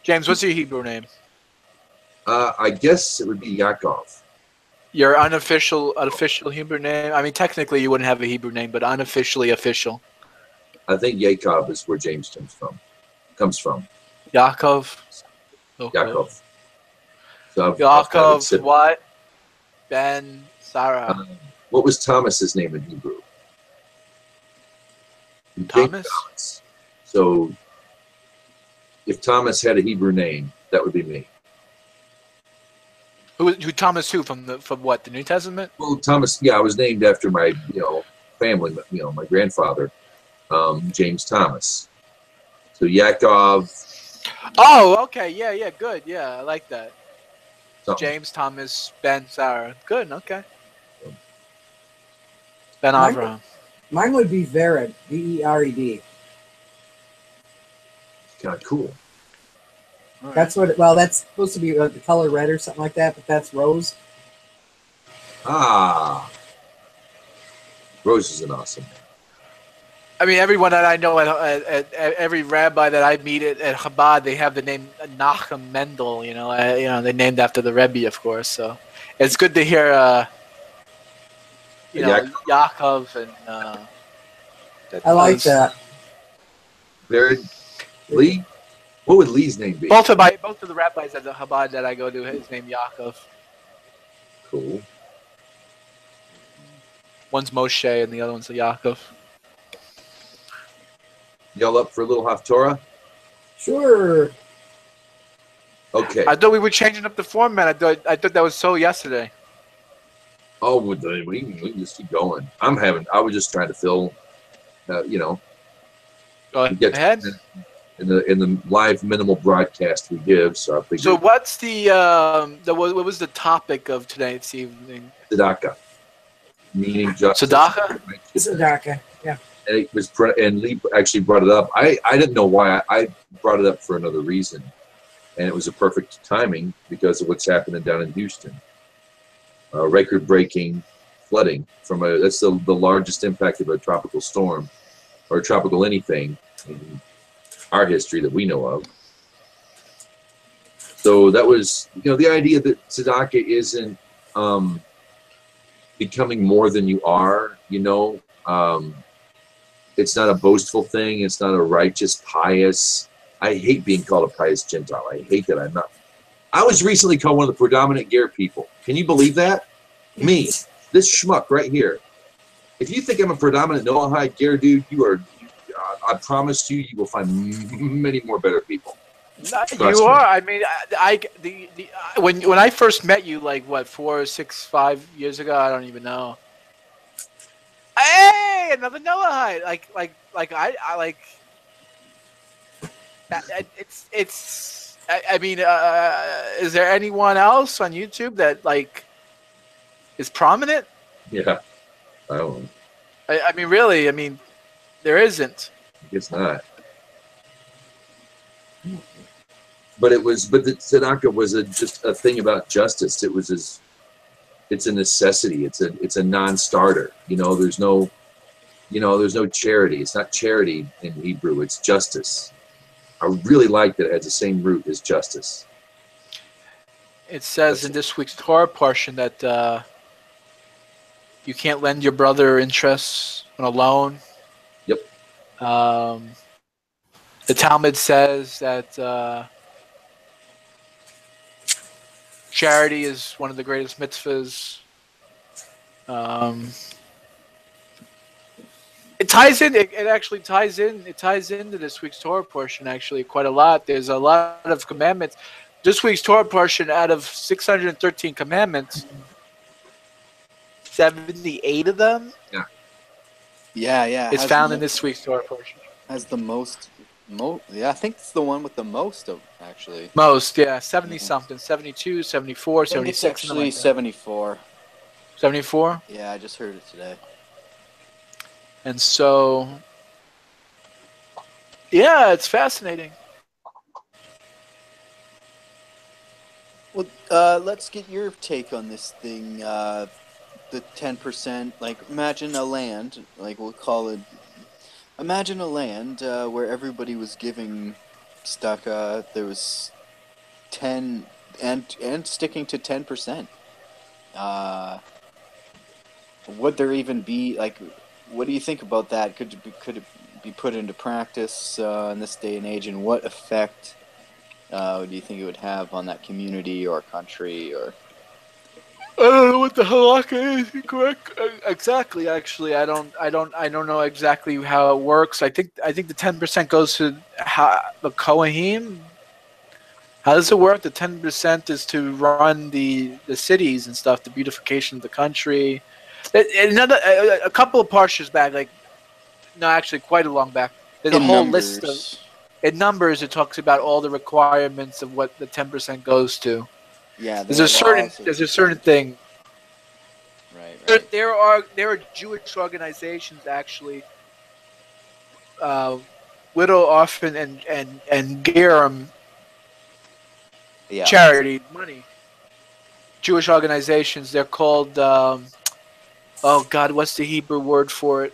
James, what's your Hebrew name? I guess it would be Yaakov. Your unofficial Hebrew name? I mean, technically you wouldn't have a Hebrew name, but unofficially official. I think Yaakov is where James comes from. Yaakov? Okay. Yaakov. So Yaakov, what? Ben, Sarah. What was Thomas's name in Hebrew? Thomas? So if Thomas had a Hebrew name, that would be me. Who Thomas who from what, the New Testament? Well, Thomas, yeah, I was named after my family, my grandfather, James Thomas. So Yaakov. Oh, okay, yeah, good, yeah, I like that. Something. James Thomas Ben Sarah, good, okay. Ben Avraham. Mine would be Vered, Vered. Kind of cool. Right. That's what. Well, that's supposed to be the color red or something like that, but that's rose. Ah, Rose is an awesome name. I mean, everyone that I know, at every rabbi that I meet at Chabad, they have the name Nachum Mendel. They named after the Rebbe, of course. So it's good to hear, Yaakov and. I like that. Lee. What would Lee's name be? Both of the rabbis at the Chabad that I go to, his name Yaakov. Cool. One's Moshe and the other one's Yaakov. Y'all up for a little Haftorah? Sure. Okay. I thought we were changing up the format. I thought that was so yesterday. Oh, we can just keep going. I was just trying to fill, Go we get ahead. in the live minimal broadcast we give. So I figured So what's what was the topic of tonight's evening? Tzedakah, meaning justice. Tzedakah? Tzedakah. Yeah. And it was, and Lee actually brought it up. I didn't know why. I brought it up for another reason, and it was a perfect timing because of what's happening down in Houston. Record-breaking flooding from that's the largest impact of a tropical storm or a tropical anything in our history that we know of. So that was, the idea that tzedakah isn't becoming more than you are. It's not a boastful thing. It's not a righteous, pious. I hate being called a pious Gentile. I hate that. I'm not. I was recently called one of the predominant Ger people. Can you believe that? Me, this schmuck right here. If you think I'm a predominant Noahide Ger dude, you are. I promise you, you will find many more better people. You are. I mean, when I first met you, like what, 4, 6, 5 years ago, I don't even know. Hey, another Noahide. It's. I mean, is there anyone else on YouTube that is prominent? Yeah, I don't know. I mean, really. I mean, there isn't. It's not. But the tzedakah was just a thing about justice. It's a necessity. It's a non-starter. There's no charity. It's not charity in Hebrew. It's justice. I really like that it has the same root as justice. It says in this week's Torah portion that you can't lend your brother interest on a loan. Yep. The Talmud says that charity is one of the greatest mitzvahs. It ties in. It actually ties in. It ties into this week's Torah portion actually quite a lot. There's a lot of commandments. This week's Torah portion, out of 613 commandments, 78 of them. Yeah. Is found in this week's Torah portion. Has the most. Yeah, I think it's the one with the most of actually. Most, yeah, 70 something, 72, 74, 76. It's actually 74. 74? Yeah, I just heard it today. And so, yeah, it's fascinating. Well, let's get your take on this thing. The 10%, imagine a land, we'll call it. Imagine a land where everybody was giving tzedakah. There was 10 and sticking to 10%. Would there even be what do you think about that? Could it be put into practice in this day and age? And what effect do you think it would have on that community or country? Or I don't know what the halakha is. Correct? Exactly. Actually, I don't know exactly how it works. I think the 10% goes to the Kohanim. How does it work? The 10% is to run the cities and stuff, the beautification of the country. A couple of parshas back, actually quite a long back. There's a whole list of. In numbers, it talks about all the requirements of what the 10% goes to. Yeah, there's a certain thing. Right. There are Jewish organizations actually, widow, orphan, and gerim charity money. Jewish organizations. They're called. Oh God, what's the Hebrew word for it?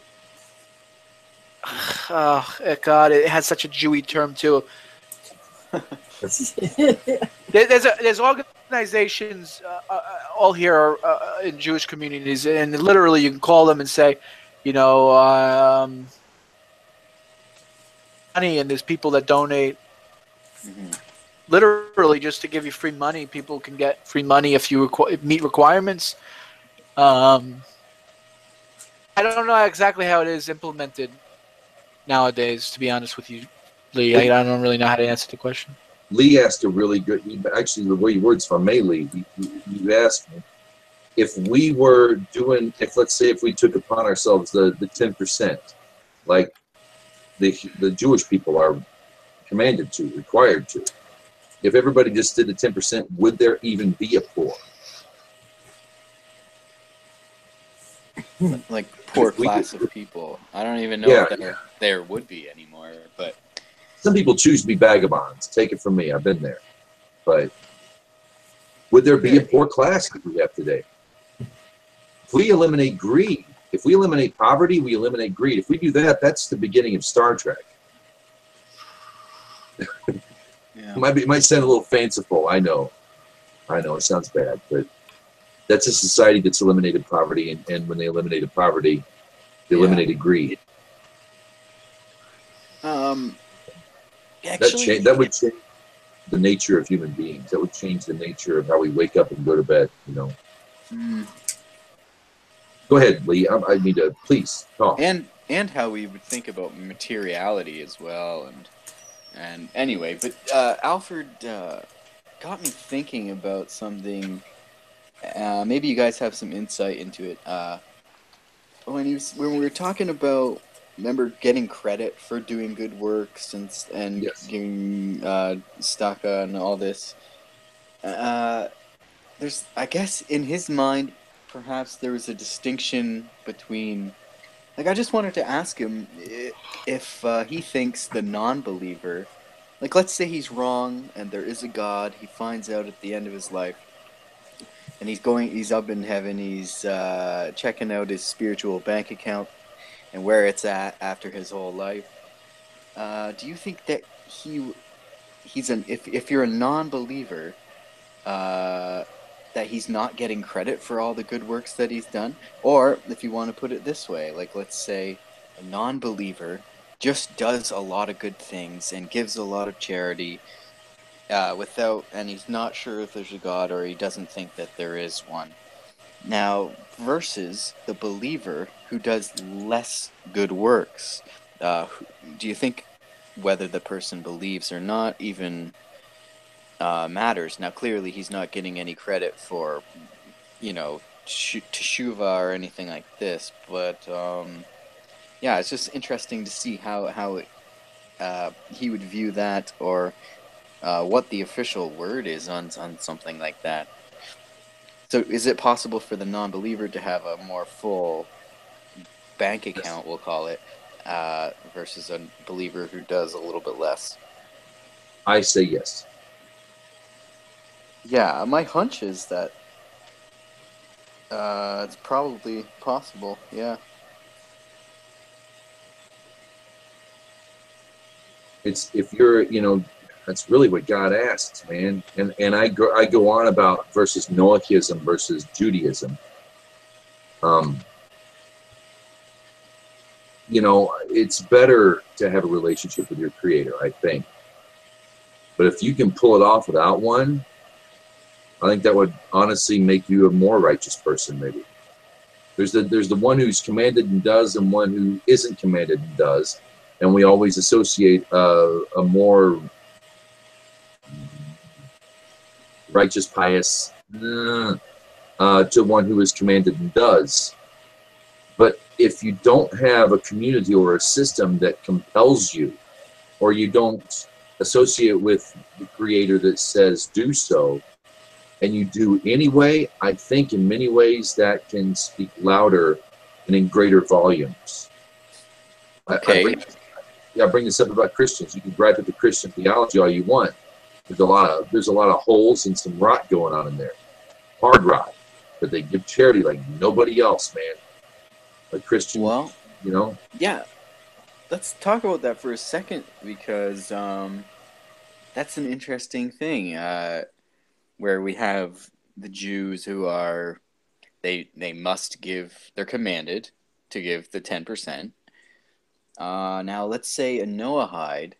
Oh God, it has such a Jewy term too. There's organizations all here in Jewish communities, and literally you can call them and say, money, and there's people that donate. Mm-hmm. Literally just to give you free money. People can get free money if you meet requirements. I don't know exactly how it is implemented nowadays, to be honest with you, Lee. I don't really know how to answer the question. Lee asked a really good, actually the way you words, if I may, Lee, you asked me if we were doing, if let's say if we took upon ourselves the 10%, like the Jewish people are commanded to, required to. If everybody just did the 10%, would there even be a poor? Like poor class of people. I don't even know if there would be anymore, but some people choose to be vagabonds. Take it from me, I've been there. But would there be a poor class like we have today? If we eliminate greed, if we eliminate poverty, we eliminate greed. If we do that, that's the beginning of Star Trek. yeah. It might sound a little fanciful. I know it sounds bad, but that's a society that's eliminated poverty, and when they eliminated poverty, they eliminated greed. Actually, that would change the nature of human beings. That would change the nature of how we wake up and go to bed. Go ahead, Lee. I need to please talk. And how we would think about materiality as well, and anyway, but Alfred got me thinking about something. Maybe you guys have some insight into it. When we were talking about, remember, getting credit for doing good works and Yes. giving Tzedakah and all this. There's, I guess, in his mind, perhaps there was a distinction between. Like, I just wanted to ask him if he thinks the non-believer, like, let's say he's wrong and there is a God, he finds out at the end of his life, and he's up in heaven, he's checking out his spiritual bank account and where it's at after his whole life. Do you think that if you're a non-believer, that he's not getting credit for all the good works that he's done? Or if you want to put it this way, like, let's say a non-believer just does a lot of good things and gives a lot of charity and he's not sure if there's a God, or he doesn't think that there is one. Now, versus the believer who does less good works, do you think whether the person believes or not even matters? Now, clearly he's not getting any credit for, teshuva or anything like this, but yeah, it's just interesting to see how he would view that, or what the official word is on something like that. So is it possible for the non-believer to have a more full bank account, we'll call it, versus a believer who does a little bit less? I say yes. Yeah, my hunch is that it's probably possible, yeah. It's if you're, that's really what God asks, man. And I go on about versus Noahism versus Judaism. It's better to have a relationship with your Creator, I think. But if you can pull it off without one, I think that would honestly make you a more righteous person, maybe. There's the one who's commanded and does, and one who isn't commanded and does. And we always associate a more righteous, pious to one who is commanded and does. But if you don't have a community or a system that compels you, or you don't associate with the Creator that says do so, and you do anyway, I think in many ways that can speak louder and in greater volumes. Okay. I bring this up about Christians. You can gripe at the Christian theology all you want. There's a lot of holes and some rot going on in there, hard rot. But they give charity like nobody else, man. Like Christian, well, Yeah, let's talk about that for a second, because that's an interesting thing. Where we have the Jews who are they must give. They're commanded to give the 10%. Now, let's say a Noahide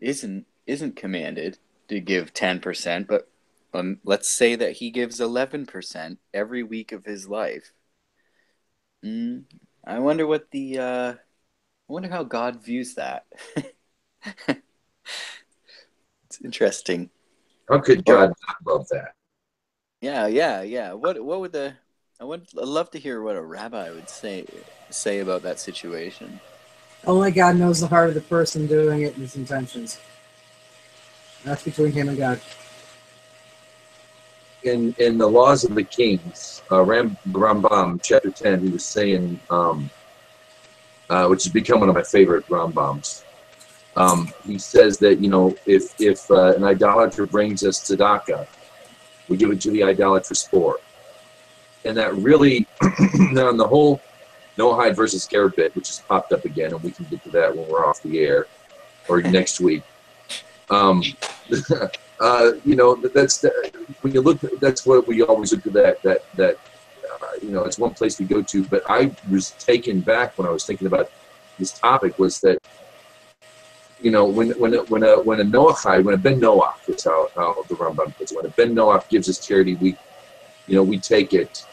isn't commanded to give 10%, but let's say that he gives 11% every week of his life. I wonder I wonder how God views that. It's interesting. How could God not love that? Yeah. What would I'd love to hear what a rabbi would say about that situation. Only God knows the heart of the person doing it and his intentions. That's between him and God. In the Laws of the Kings, Rambam, chapter 10, he was saying, which has become one of my favorite Rambams. He says that, if an idolater brings us tzedakah, we give it to the idolatrous poor. And that really, on the whole Noahide versus Garrett, which has popped up again, and we can get to that when we're off the air or next week. That's when you look. That's what we always look at. That it's one place we go to. But I was taken back when I was thinking about this topic. Was that when a Noachide, when a Ben Noach, that's how the Rambam puts it. When a Ben Noach gives us charity, we take it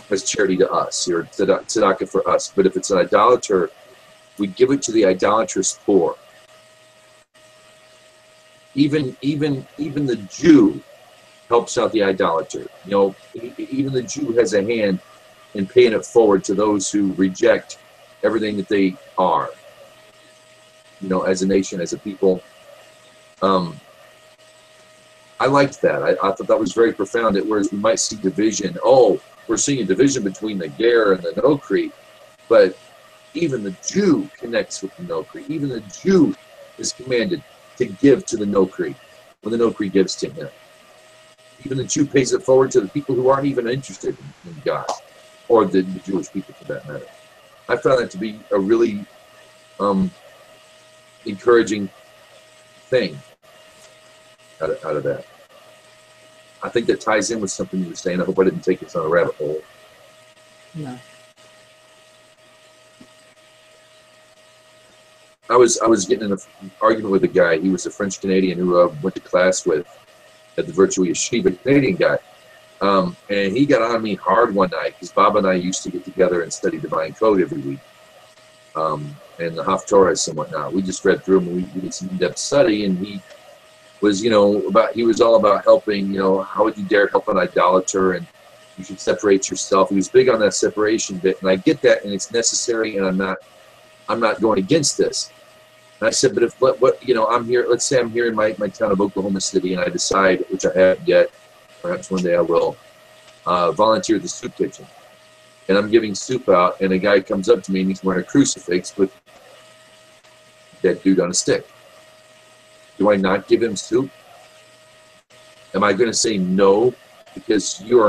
as charity to us, or tzedakah for us. But if it's an idolater, we give it to the idolatrous poor. Even the Jew helps out the idolater. Even the Jew has a hand in paying it forward to those who reject everything that they are. As a nation, as a people. I liked that. I thought that was very profound. Whereas we might see division. Oh, we're seeing a division between the Ger and the Nokri, but even the Jew connects with the Nokri. Even the Jew is commanded to give to the Nokri when the Nokri gives to him. Even the Jew pays it forward to the people who aren't even interested in God, or the Jewish people for that matter. I found that to be a really encouraging thing out of that. I think that ties in with something you were saying. I hope I didn't take us on a rabbit hole. No. I was getting in an argument with a guy. He was a French Canadian who went to class with at the virtual yeshiva, Canadian guy. And he got on me hard one night because Bob and I used to get together and study Divine Code every week. And the Haftorahs and whatnot. We just read through them and we did some in-depth study, and he was, he was all about helping, how would you dare help an idolater, and you should separate yourself. He was big on that separation bit, and I get that, and it's necessary, and I'm not going against this. And I said, but if I'm here, let's say I'm here in my town of Oklahoma City, and I decide, which I haven't yet, perhaps one day I will, volunteer at the soup kitchen. And I'm giving soup out, and a guy comes up to me, and he's wearing a crucifix with a dead dude on a stick. Do I not give him soup? Am I going to say no because you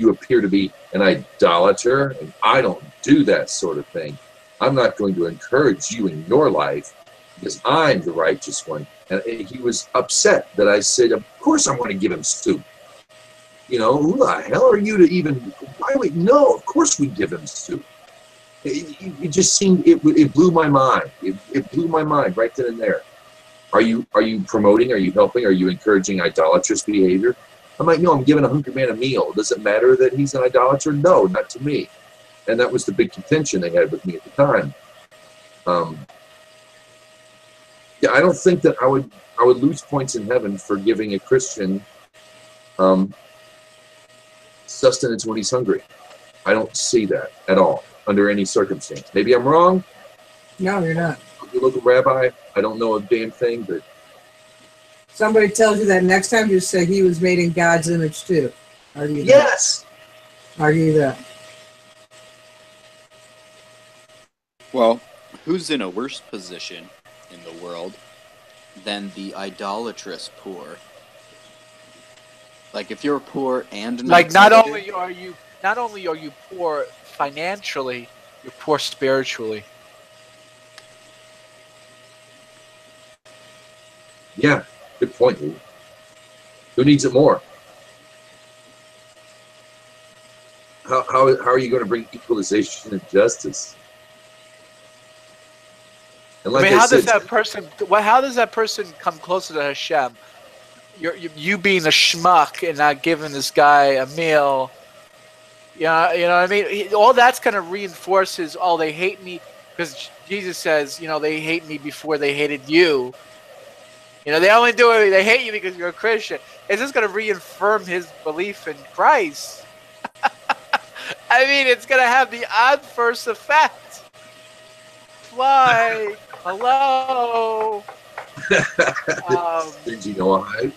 appear to be an idolater, and I don't do that sort of thing? I'm not going to encourage you in your life because I'm the righteous one. And he was upset that I said, of course I want to give him soup. Who the hell are you to even, why would, no, of course we give him soup. It just seemed, it blew my mind. It blew my mind right then and there. Are you promoting, are you helping, are you encouraging idolatrous behavior? I'm like, no, I'm giving a hungry man a meal. Does it matter that he's an idolater? No, not to me. And that was the big contention they had with me at the time. I don't think that I would lose points in heaven for giving a Christian sustenance when he's hungry. I don't see that at all under any circumstance. Maybe I'm wrong. No, you're not. You local rabbi, I don't know a damn thing, but somebody tells you that next time, you say he was made in God's image too. Argue that. Yes. Argue that. Well, who's in a worse position in the world than the idolatrous poor? Like, if you're poor and not only are you poor financially, you're poor spiritually. Yeah, good point, Lou. Who needs it more? How are you going to bring equalization and justice? And like how does that person come closer to Hashem? You being a schmuck and not giving this guy a meal. You know what I mean? All that's going to reinforce they hate me, because Jesus says, they hate me before they hated you. You know, they only do it. They hate you because you're a Christian. It's just going to reaffirm his belief in Christ. I mean, it's going to have the adverse effect. Like, hello. Did you know I?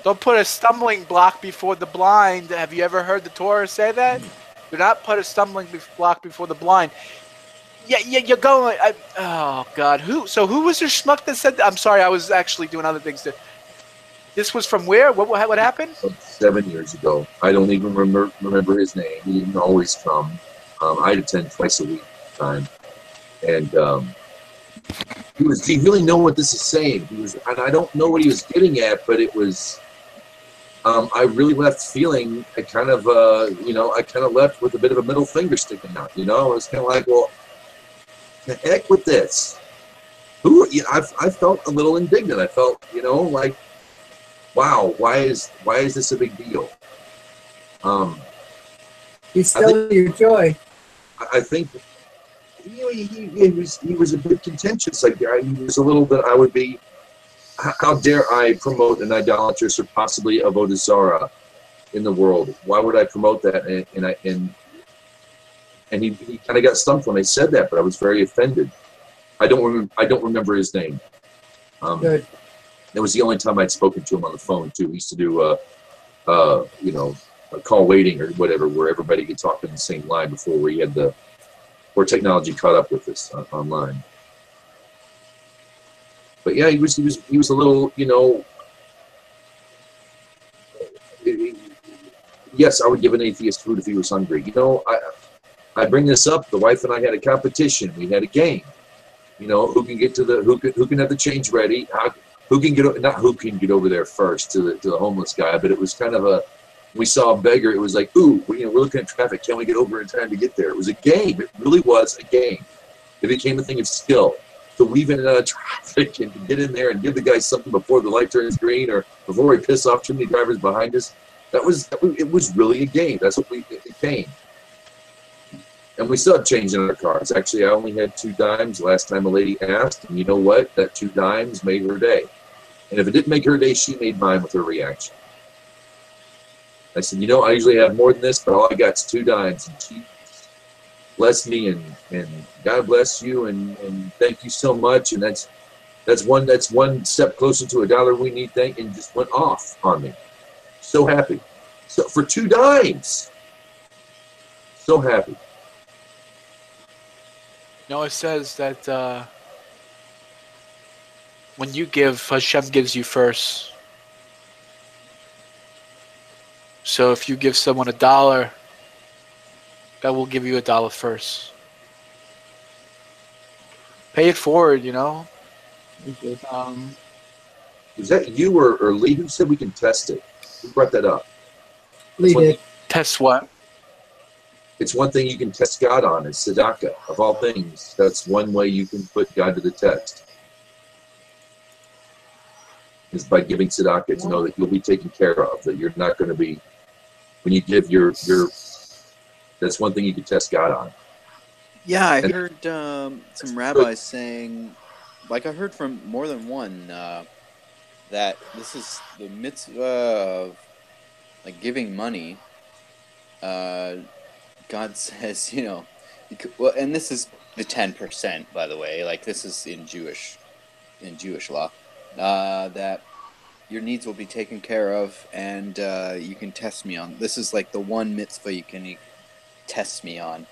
Don't put a stumbling block before the blind. Have you ever heard the Torah say that? Do not put a stumbling block before the blind. Yeah, you're going. Oh God, who? So who was the schmuck that said that? I'm sorry, I was actually doing other things. This was from where? What happened? 7 years ago. I don't even remember his name. He didn't always come. I'd attend twice a week at the time, and he really know what this is saying. And I don't know what he was getting at, but it was. I really left feeling I kind of left with a bit of a middle finger sticking out. You know, it was kind of like, well, the heck with this. I felt a little indignant. I felt, like, wow, why is this a big deal? You stole your joy. I think he was a bit contentious. Like, he was a little bit. I would be. How dare I promote an idolatrous or possibly a avodah zarah in the world? Why would I promote that? And he kind of got stumped when I said that, but I was very offended. I don't remember his name. Good. That was the only time I'd spoken to him on the phone too. We used to do a call waiting or whatever, where everybody could talk on the same line before technology caught up with us online. But yeah, he was a little, yes, I would give an atheist food if he was hungry. I bring this up. The wife and I had a competition. We had a game. Who can get who can have the change ready? Who can get over there first to the homeless guy? But it was kind of we saw a beggar. It was like, ooh, we're looking at traffic. Can we get over in time to get there? It was a game. It really was a game. It became a thing of skill. To weave in and out of traffic and to get in there and give the guy something before the light turns green or before we piss off too many drivers behind us. It was really a game. That's what it became. And we still have change in our cars. Actually, I only had 2 dimes last time a lady asked, and you know what? That 2 dimes made her day. And if it didn't make her day, she made mine with her reaction. I said, I usually have more than this, but all I got is 2 dimes. And she blessed me, and God bless you, and thank you so much. And that's one step closer to $1 we need. And just went off on me. So happy. So for 2 dimes. So happy. It says that when you give, Hashem gives you first. So if you give someone $1, God will give you $1 first. Pay it forward, Was that you or Lee who said we can test it? Who brought that up? Lee did. Test what? It's one thing you can test God on, is Tzedakah. Of all things, that's one way you can put God to the test. Is by giving Tzedakah, to know that you'll be taken care of, that you're not going to be, when you give your that's one thing you can test God on. Yeah, I heard some rabbis saying, like I heard from more than one, that this is the mitzvah of like giving money. God says, well, and this is the 10%, by the way. Like this is in Jewish law, that your needs will be taken care of, and you can test me on. This is like the one mitzvah you can test me on,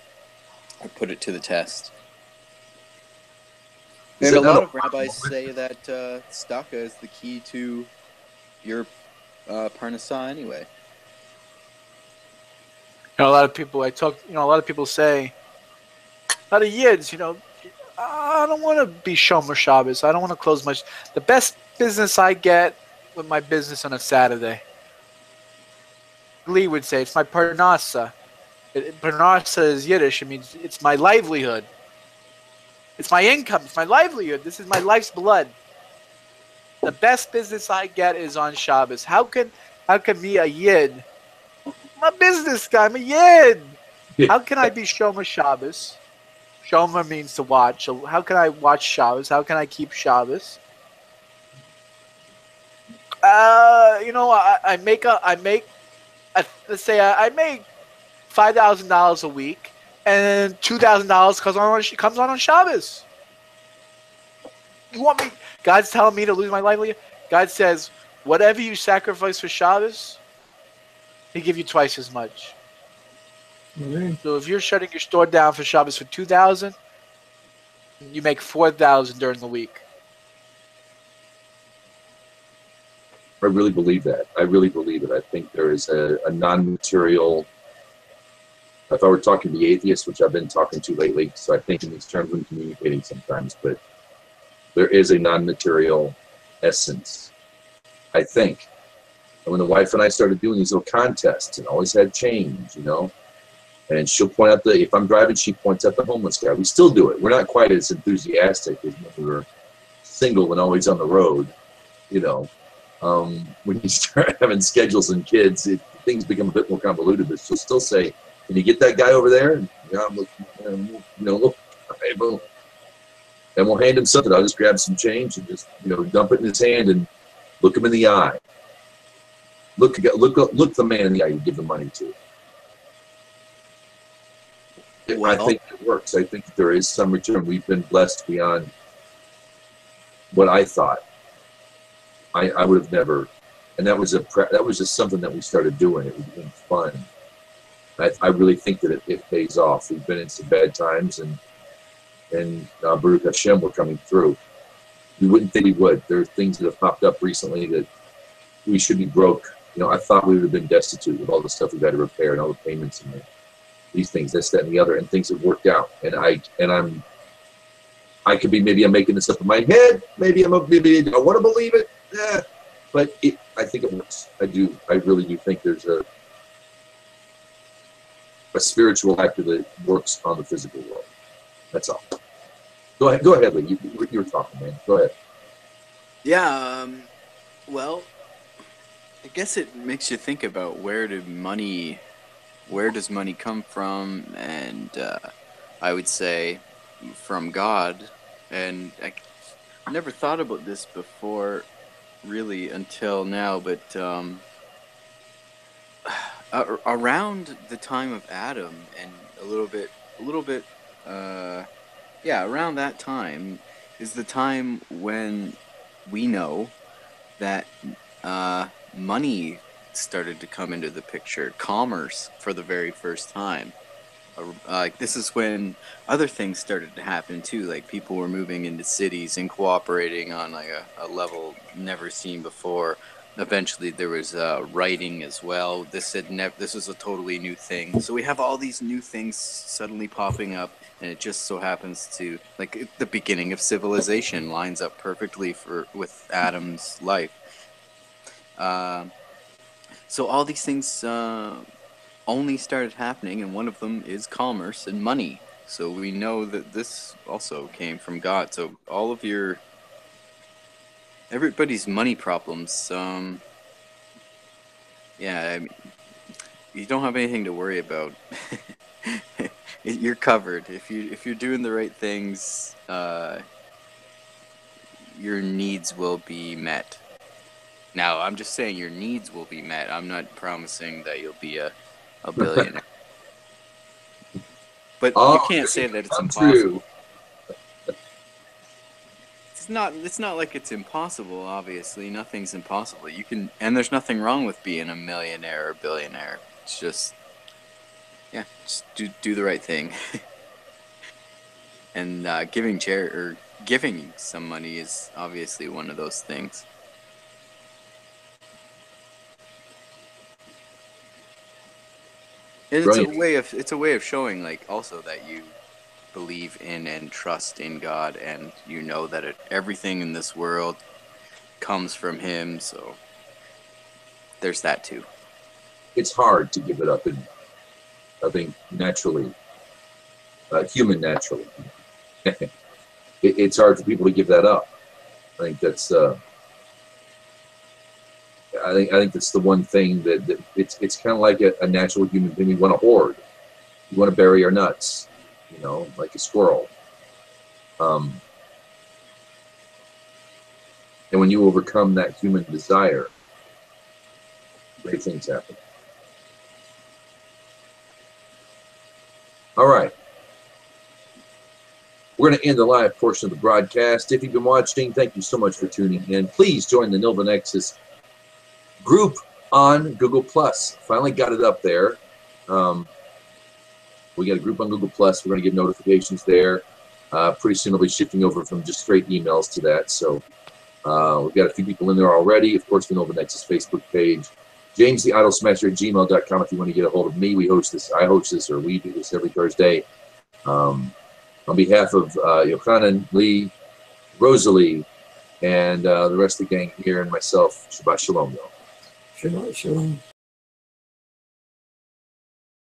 or put it to the test. And a lot of rabbis say that tzedakah is the key to your parnassah anyway. A lot of people a lot of people say, a lot of yids, I don't want to be Shomer Shabbos. I don't want to close the best business I get with my business on a Saturday. Lee would say, it's my parnassah. Parnassah is Yiddish. It means it's my livelihood. It's my income. It's my livelihood. This is my life's blood. The best business I get is on Shabbos. How can me, a Yid, I'm a business guy, I'm a Yid. How can I be Shomer Shabbos? Shomer means to watch. So how can I watch Shabbos? How can I keep Shabbos? I make let's say I make $5,000 a week, and $2,000 comes on Shabbos. You want me? God's telling me to lose my livelihood. God says, whatever you sacrifice for Shabbos, He give you twice as much. Mhm. So if you're shutting your store down for Shabbos for $2,000, you make $4,000 during the week. I really believe that. I really believe it. I think there is a non-material. If I were talking to the atheists, which I've been talking to lately, so I think in these terms when communicating sometimes, but there is a non-material essence, I think. And when the wife and I started doing these little contests and always had change, and she'll point out if I'm driving, she points out the homeless guy. We still do it. We're not quite as enthusiastic as when we were single and always on the road, When you start having schedules and kids, things become a bit more convoluted, but she'll still say, can you get that guy over there? And, look, hey, boom. And we'll hand him something. I'll just grab some change and just, dump it in his hand and look him in the eye. Look the man in the eye you give the money to. I think it works. I think there is some return. We've been blessed beyond what I thought. I would have never, and that was just something that we started doing. It was been fun. I really think that it pays off. We've been in some bad times, and Baruch Hashem, we're coming through. We wouldn't think we would. There are things that have popped up recently that we should be broke. I thought we would have been destitute with all the stuff we've had to repair and all the payments and these things, this, that, and the other, and things have worked out. And I could be, maybe I'm making this up in my head. Maybe I want to believe it. Yeah, but I think it works. I do. I really do think there's a spiritual actor that works on the physical world. That's all. Go ahead, Lee. You were talking, man. Go ahead. Yeah. Well, I guess it makes you think about where does money come from, and I would say from God. And I never thought about this before, really, until now. But around the time of Adam, and a little bit, around that time is the time when we know that money started to come into the picture, commerce for the very first time. This is when other things started to happen too, like people were moving into cities and cooperating on like a level never seen before. Eventually there was writing as well. This was a totally new thing. So we have all these new things suddenly popping up, and it just so happens to, like, the beginning of civilization lines up perfectly with Adam's life. So all these things only started happening, and one of them is commerce and money. So we know that this also came from God. So all of everybody's money problems, I mean, you don't have anything to worry about. You're covered if you're doing the right things. Your needs will be met. Now, I'm just saying your needs will be met. I'm not promising that you'll be a billionaire. But you can't say that it's impossible. It's not like it's impossible, obviously. Nothing's impossible. And there's nothing wrong with being a millionaire or billionaire. It's just do the right thing. And giving some money is obviously one of those things. And it's a way of showing, like, also that you believe in and trust in God, and you know that everything in this world comes from Him. So there's that too. It's hard to give it up, and I think naturally, human naturally, it's hard for people to give that up. I think that's. I think that's the one thing that it's kind of like a natural human thing. We want to hoard. We want to bury our nuts. you know, like a squirrel. And when you overcome that human desire, great things happen. All right. We're going to end the live portion of the broadcast. If you've been watching, thank you so much for tuning in. Please join the Nilvah Nexus group on Google+. Finally got it up there. We got a group on Google+. We're going to get notifications there. Pretty soon we'll be shifting over from just straight emails to that. So we've got a few people in there already. Of course, the Nilvah Nexus Facebook page. JamesTheIdolSmasher@gmail.com if you want to get a hold of me. We host this. I host this, or we do this every Thursday. On behalf of Yochanan, Lee, Rosalie, and the rest of the gang here and myself, Shabbat Shalom, though. Shalom, shalom.